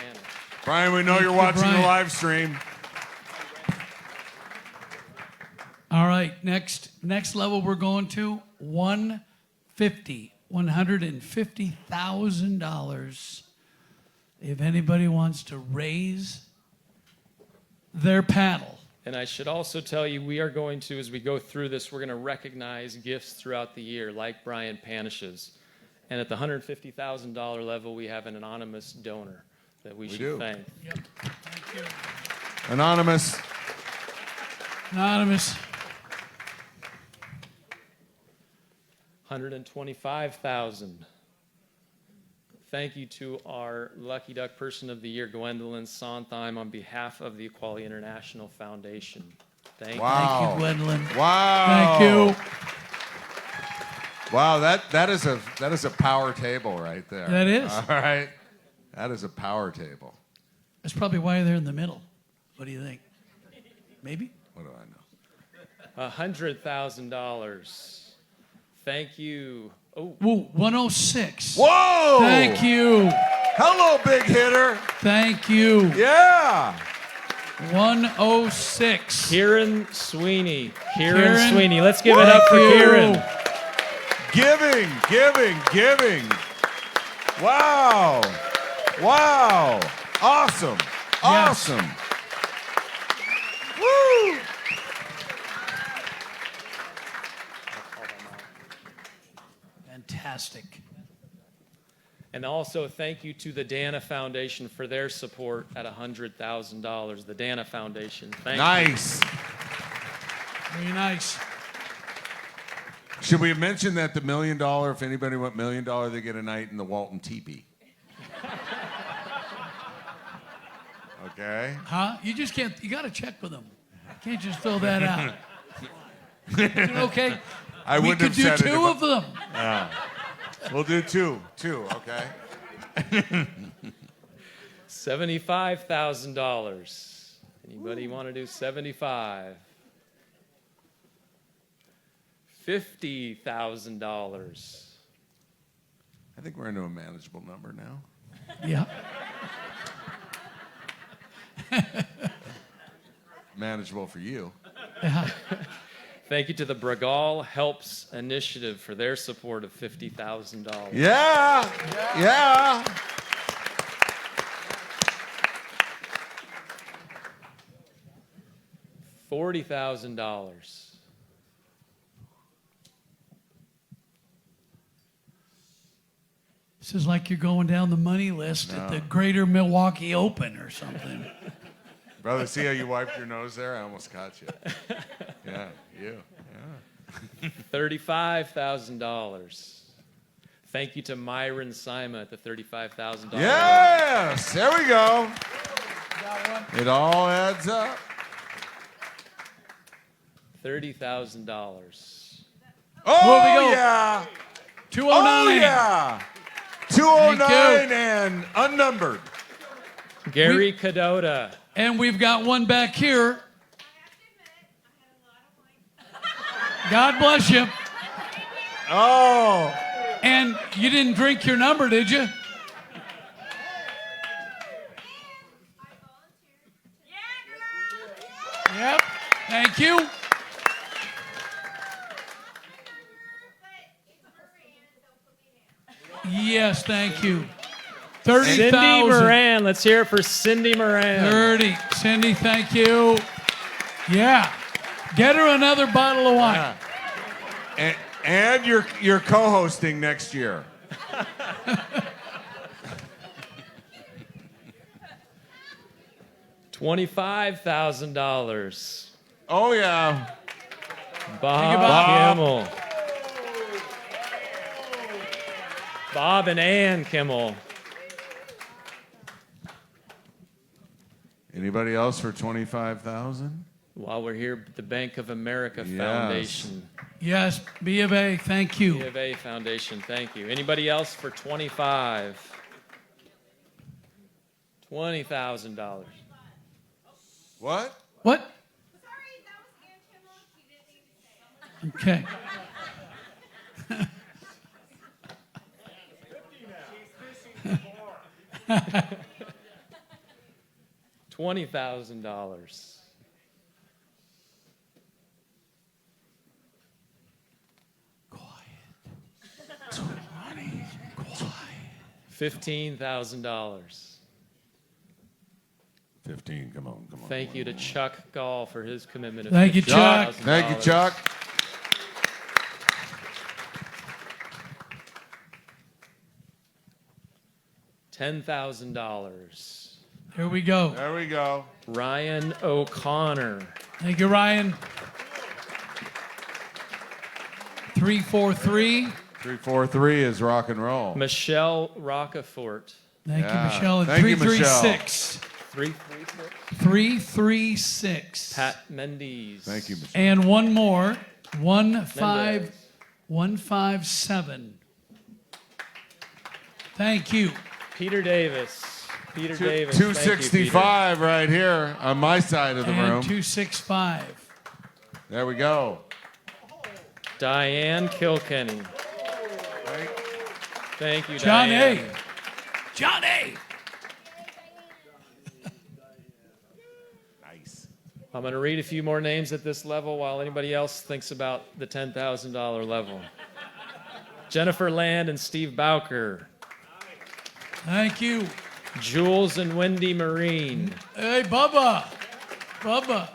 Brian, we know Thank you're you, watching Brian. the live stream. All right, next level we're going to $150,000. If anybody wants to raise their paddle. And I should also tell you, we are going to, as we go through this, we're going to recognize gifts throughout the year, like Brian Panish's. And at the $150,000 level, we have an anonymous donor that we should thank. Yep. Thank you. Anonymous. $125,000. Thank you to our Lucky Duck Person of the Year, Gwendolyn Sondheim, on behalf of the Equality International Foundation. Thank you. Thank you, Gwendolyn. Wow. Thank you. Wow, that is a power table right there. That is. All right. That is a power table. That's probably why they're in the middle. What do you think? Maybe? What do I know? $100,000. Thank you. Oh. Whoa, 106. Whoa! Thank you. Hello, big hitter. Thank you. Yeah. 106. Kieran Sweeney. Kieran, Sweeney. Let's give it up for Kieran. Giving. Wow. Awesome. Awesome. Woo. Fantastic. And also thank you to the Dana Foundation for their support at $100,000. The Dana Foundation. Thank you. Nice. Very nice. Should we mention that the $1 million, if anybody went $1 million, they get a night in the Walton Teepee? Okay. Huh? You just can't, you got to check with them. You can't just throw that out. Okay? I we wouldn't could have do said it two if of them. We'll do two, okay? $75,000. Anybody want to do 75? $50,000. I think we're into a manageable number now. Yeah. Manageable for you. Thank you to the Gall Helps Initiative for their support of $50,000. Yeah. Yeah. $40,000. This is like you're going down the money list at the Greater Milwaukee Open or something. Brother, see how you wiped your nose there? I almost caught you. Yeah, you. Yeah. $35,000. Thank you to Myron Sima at the $35,000. Yes, there we go. It all adds up. $30,000. Oh, yeah. 209. Oh, yeah. 209 and unnumbered. Gary Cadota. And we've got one back here. God bless you. Oh. And you didn't drink your number, did you? Yep. Thank you. Yes, thank you. 30,000. Cindy Moran. Let's hear it for Cindy Moran. 30. Cindy, thank you. Yeah. Get her another bottle of wine. Yeah. And you're co-hosting next year. $25,000. Oh, yeah. Bob Kimmel. Bob and Ann Kimmel. Anybody else for 25,000? While we're here, the Bank of America Foundation. Yes, B of A, thank you. B of A Foundation, thank you. Anybody else for 25? $20,000. What? What? Okay. $20,000. $15,000. 15, come on. Thank you to Chuck Gall for his commitment of Thank you, Chuck. Thank you, Chuck. $10,000. Here we go. There we go. Ryan O'Connor. Thank you, Ryan. 343. 343 is rock and roll. Michelle Rockefort. Thank you, Michelle. And Thank you, 336. 336. 336. Pat Mendes. Thank you, Michelle. And one more. 157. Thank you. Peter Davis. Peter Davis. 265 right here on my side of the And room. 265. There we go. Diane Kilkenny. Thank you, John Diane. A. John A. Nice. I'm going to read a few more names at this level while anybody else thinks about the $10,000 level. Jennifer Land and Steve Bowker. Thank you. Jules and Wendy Marine. Hey, Bubba. Bubba.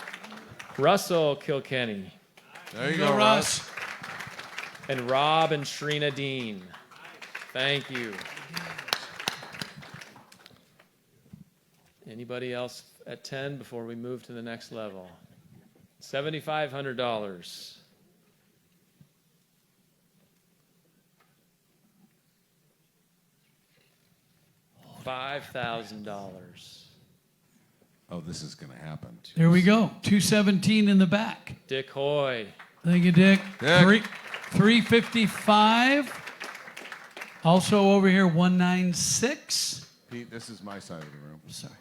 Russell Kilkenny. There you go, Russ. And Rob and Shrina Dean. Thank you. Anybody else at 10 before we move to the next level? $7,500. $5,000. Oh, this is going to happen. There we go. 217 in the back. Dick Hoy. Thank you, Dick. Dick. 355. Also over here, 196. Pete, this is my side of the room. Sorry.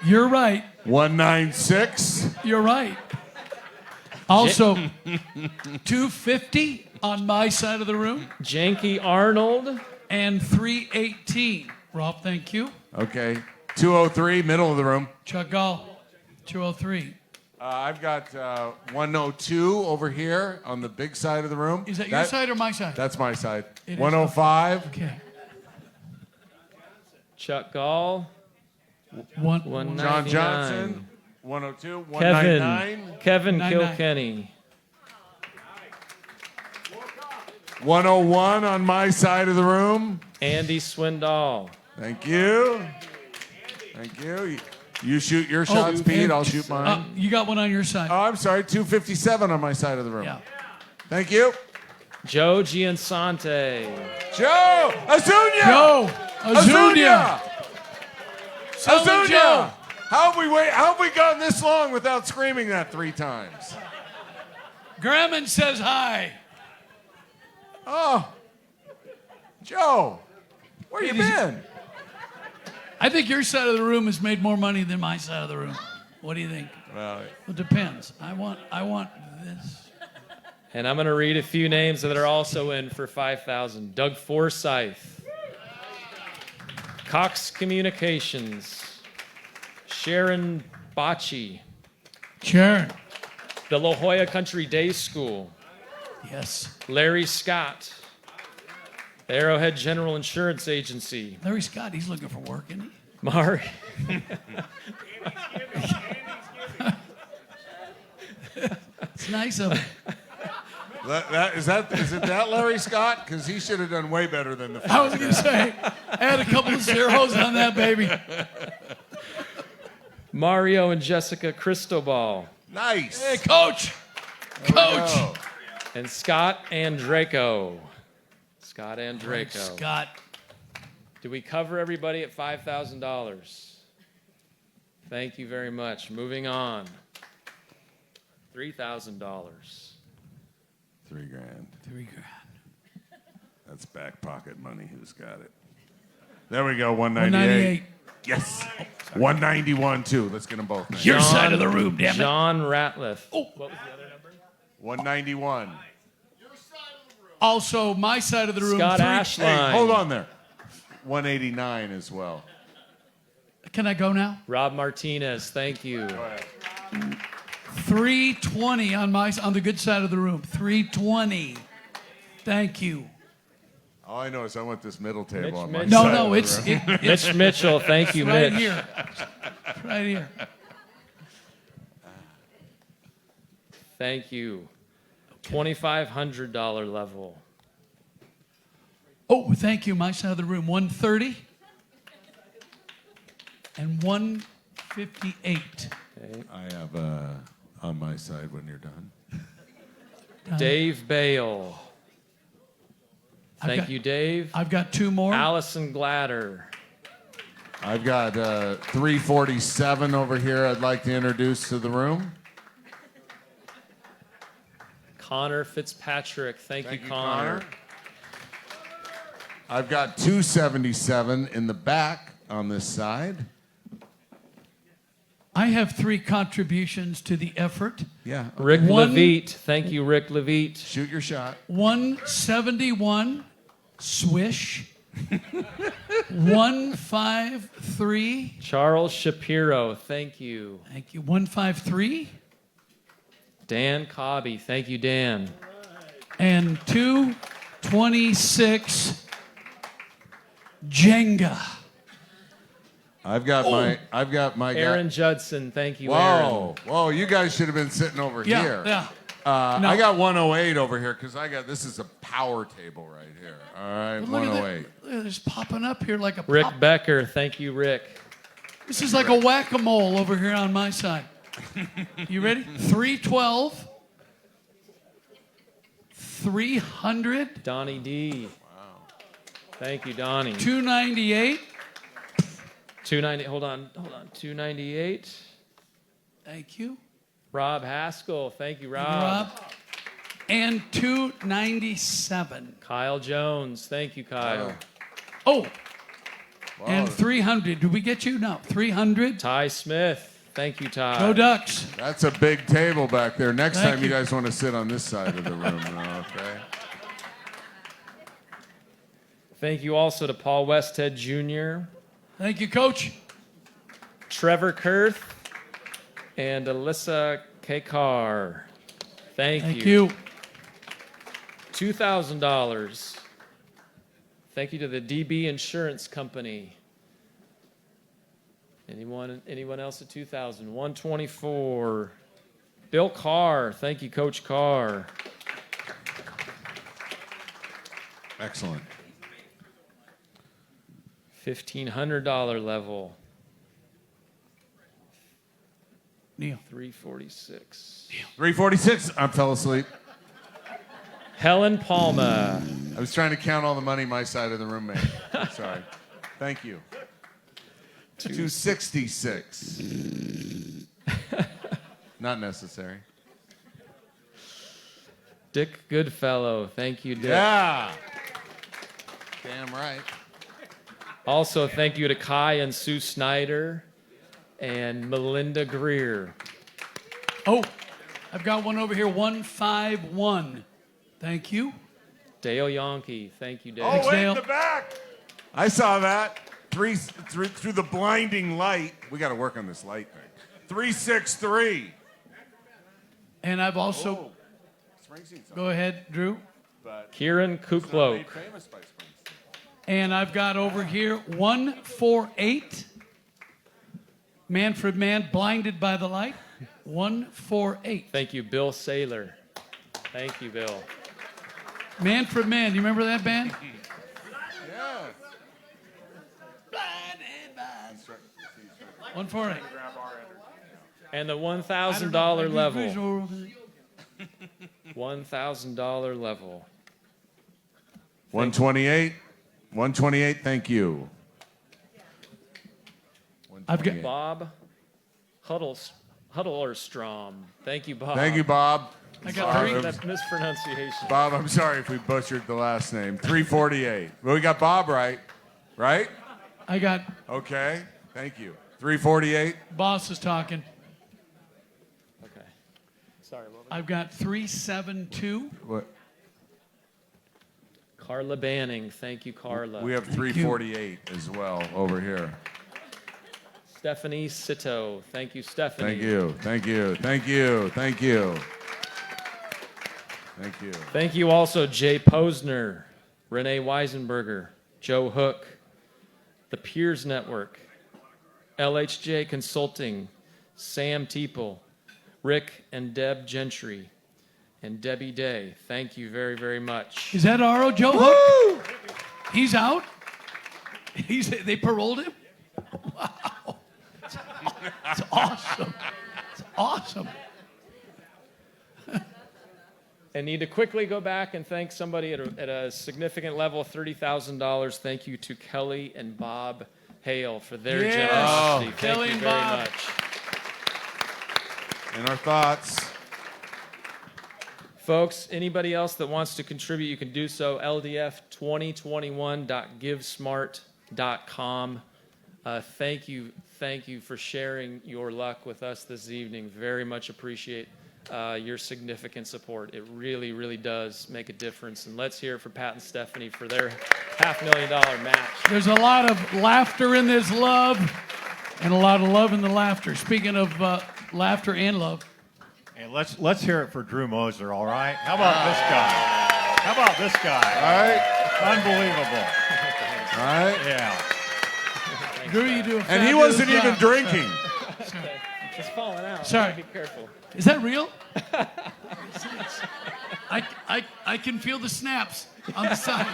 You're right. 196. You're right. Also, 250 on my side of the room. Janky Arnold. And 318. Rob, thank you. Okay. 203, middle of the room. Chuck Gall. 203. I've got 102 over here on the big side of the room. Is that your side or my side? That's my side. It is? 105. Okay. Chuck Gall. One. John Johnson. 102. Kevin. 199. Kevin 99. Kilkenny. 101 on my side of the room. Andy Swindoll. Thank you. Thank you. You shoot your shots, Pete. I'll shoot mine. You got one on your side. Oh, I'm sorry. 257 on my side of the room. Yeah. Thank you. Joe Giansante. Joe Azunia. Joe Azunia. Selling Joe. Azunia. How have we gone this long without screaming that 3 times? Graham says hi. Oh, Joe, where you been? I think your side of the room has made more money than my side of the room. What do you think? Well, it depends. I want this. And I'm going to read a few names that are also in for $5,000. Doug Forsyth. Cox Communications. Sharon Bocci. Sharon. The La Jolla Country Day School. Yes. Larry Scott. Arrowhead General Insurance Agency. Larry Scott, he's looking for work, isn't he? Mari. It's nice of him. Is it that Larry Scott? Because he should have done way better than the. I was going to say, add a couple of zeros on that, baby. Mario and Jessica Cristobal. Nice. Hey, Coach. Coach. And Scott and Draco. Scott and Draco. Scott. Did we cover everybody at $5,000? Thank you very much. Moving on. $3,000. $3,000. $3 grand. That's back pocket money. Who's got it? There we go. 198. Yes. 191 too. Let's get them both. Now. Your side of the room, damn it. John Ratliff. Oh. What was the other number? 191. Also, my side of the room. Scott 3. Ashline. Hey, hold on there. 189 as well. Can I go now? Rob Martinez. Thank you. 320 on the good side of the room. 320. Thank you. All I know is I want this middle table on my Mitch. side. No, of the it's room. Mitch Mitchell. Thank you, right Mitch. here. Right here. Thank you. $2,500 level. Oh, thank you. My side of the room. 130 and 158. Okay. I have on my side when you're done. Dave Bale. Thank you, Dave. I've got 2 more. Allison Gladder. I've got 347 over here I'd like to introduce to the room. Connor Fitzpatrick. Thank you, Connor. I've got 277 in the back on this side. I have 3 contributions to the effort. Yeah. Rick Levitt. Thank you, Rick Levitt. Shoot your shot. 171, swish. 153. Charles Shapiro. Thank you. Thank you. 153. Dan Cobby. Thank you, Dan. And 226, Jenga. I've got my Aaron guy. Judson. Thank you, Whoa, whoa! You guys should have been sitting over Yeah, here. yeah. No. I got 108 over here because this is a power table right here. All right, But look at 108. that. It's popping up here like a Rick pop. Becker. Thank you, Rick. This is like a whack-a-mole over here on my side. You ready? 312. 300. Donnie D. Wow. Thank you, Donnie. 298. 290. Hold on. 298. Thank you. Rob Haskell. Thank you, Rob. Rob. And 297. Kyle Jones. Thank you, Kyle. Oh. And 300. Did we get you? No. 300. Ty Smith. Thank you, Ty. Go Ducks. That's a big table back there. Next Thank time you you. guys want to sit on this side of the room, okay? Thank you also to Paul Westhead Jr., Thank you, Coach. Trevor Kurth, And Alyssa K. Carr. Thank you. $2,000. Thank you to the DB Insurance Company. Anyone else at 2,000? 124. Bill Carr. Thank you, Coach Carr. Excellent. $1,500 level. Neil. 346. 346. I fell asleep. Helen Palma. I was trying to count all the money my side of the room made. Sorry. Thank you. 266. Not necessary. Dick Goodfellow. Thank you, Dick. Yeah. Damn right. Also, thank you to Kai and Sue Snyder and Melinda Greer. Oh, I've got one over here, 151. Thank you. Dale Yonke. Thank you, Dale. Oh, wait, in the back. I saw that. Through the blinding light. We got to work on this light thing. 363. And I've also... Go ahead, Drew. Kieran Kukloke. And I've got over here 148. Manfred Mann, Blinded by the Light. 148. Thank you, Bill Saylor. Thank you, Bill. Manfred Mann, you remember that band? Yeah. 148. And the $1,000 level. $1,000 level. 128. 128, thank you. I've got Bob Huddlerstrom. Thank you, Bob. Thank you, Bob. I got three. That mispronunciation. Bob, I'm sorry if we butchered the last name. 348. Well, we got Bob right. Right? I got... Okay, thank you. 348. Boss is talking. Okay. Sorry, what was I've got 372. What? Carla Banning. Thank you, Carla. We have 348 as well over here. Stephanie Sito. Thank you, Stephanie. Thank you. Thank you. Thank you. Thank you. Thank you. Thank you also, Jay Posner, Renee Weisenberger, Joe Hook, the Peers Network, LHJ Consulting, Sam Teeple, Rick and Deb Gentry, and Debbie Day. Thank you very, very much. Is that Aro Joe Hook? He's out? They paroled him? Wow. It's awesome. It's awesome. I need to quickly go back and thank somebody at a significant level, $30,000. Thank you to Kelly and Bob Hale for their generosity. Thank Kelly you and very Bob. much. In our thoughts. Folks, anybody else that wants to contribute, you can do so. ldf2021.givesmart.com. Thank you for sharing your luck with us this evening. Very much appreciate your significant support. It really, really does make a difference. And let's hear it for Pat and Stephanie for their $500,000 match. There's a lot of laughter in this love, and a lot of love in the laughter. Speaking of laughter and love. Hey, let's hear it for Drew Moser, all right? How about this guy? How about this guy? All right. Unbelievable. All right. Yeah. Drew, you do a And he fabulous wasn't even job. drinking. It's falling out. Sorry. Be careful. Is that real? I can feel the snaps on the side.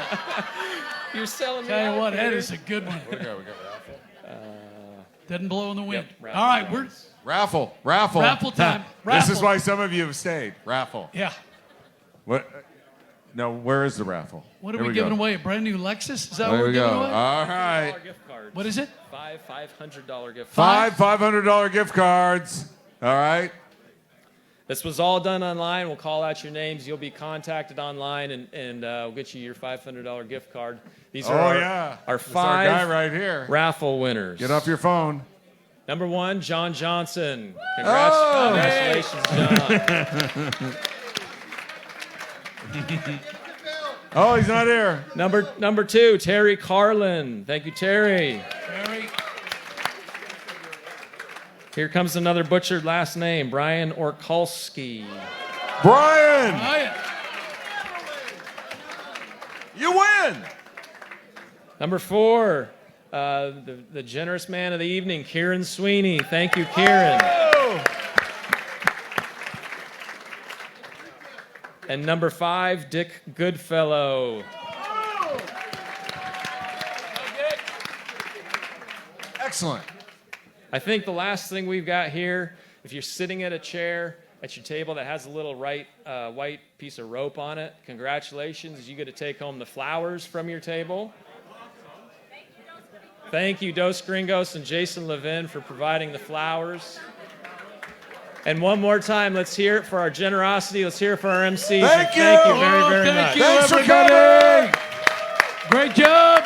You're selling me Tell you out, what, that Peter. is a good one. We got Doesn't blow in the wind. Yep, All right, we're raffle. Raffle time. This is Raffle. why some of you have stayed. Raffle. Yeah. What? No, where is the raffle? What are Here we go. giving away? A brand new Lexus? Is that There what we're we giving go. away? All right. Gift cards. What is it? $500 gift cards. Five $500 gift cards. All right. This was all done online. We'll call out your names. You'll be contacted online, and we'll get you your $500 gift card. These are our That's our five guy right here. raffle winners. Get off your phone. Number one, John Johnson. Oh! Congratulations, John. Oh, he's not here. Number two, Terry Carlin. Thank you, Terry. Terry. Here comes another butchered last name, Brian Orkulski. Brian! You win! Number 4, the generous man of the evening, Kieran Sweeney. Thank you, Kieran. And number 5, Dick Goodfellow. Excellent. I think the last thing we've got here, if you're sitting at a chair at your table that has a little white piece of rope on it, congratulations, you get to take home the flowers from your table. Thank you, Dos Gringos and Jason Levin, for providing the flowers. And one more time, let's hear it for our generosity. Let's hear it for our MCs. Thank you. Thank you very, very much. Thanks for coming. Great job.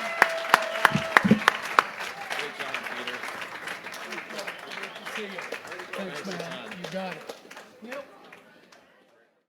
Thanks, man. You got it. Yep.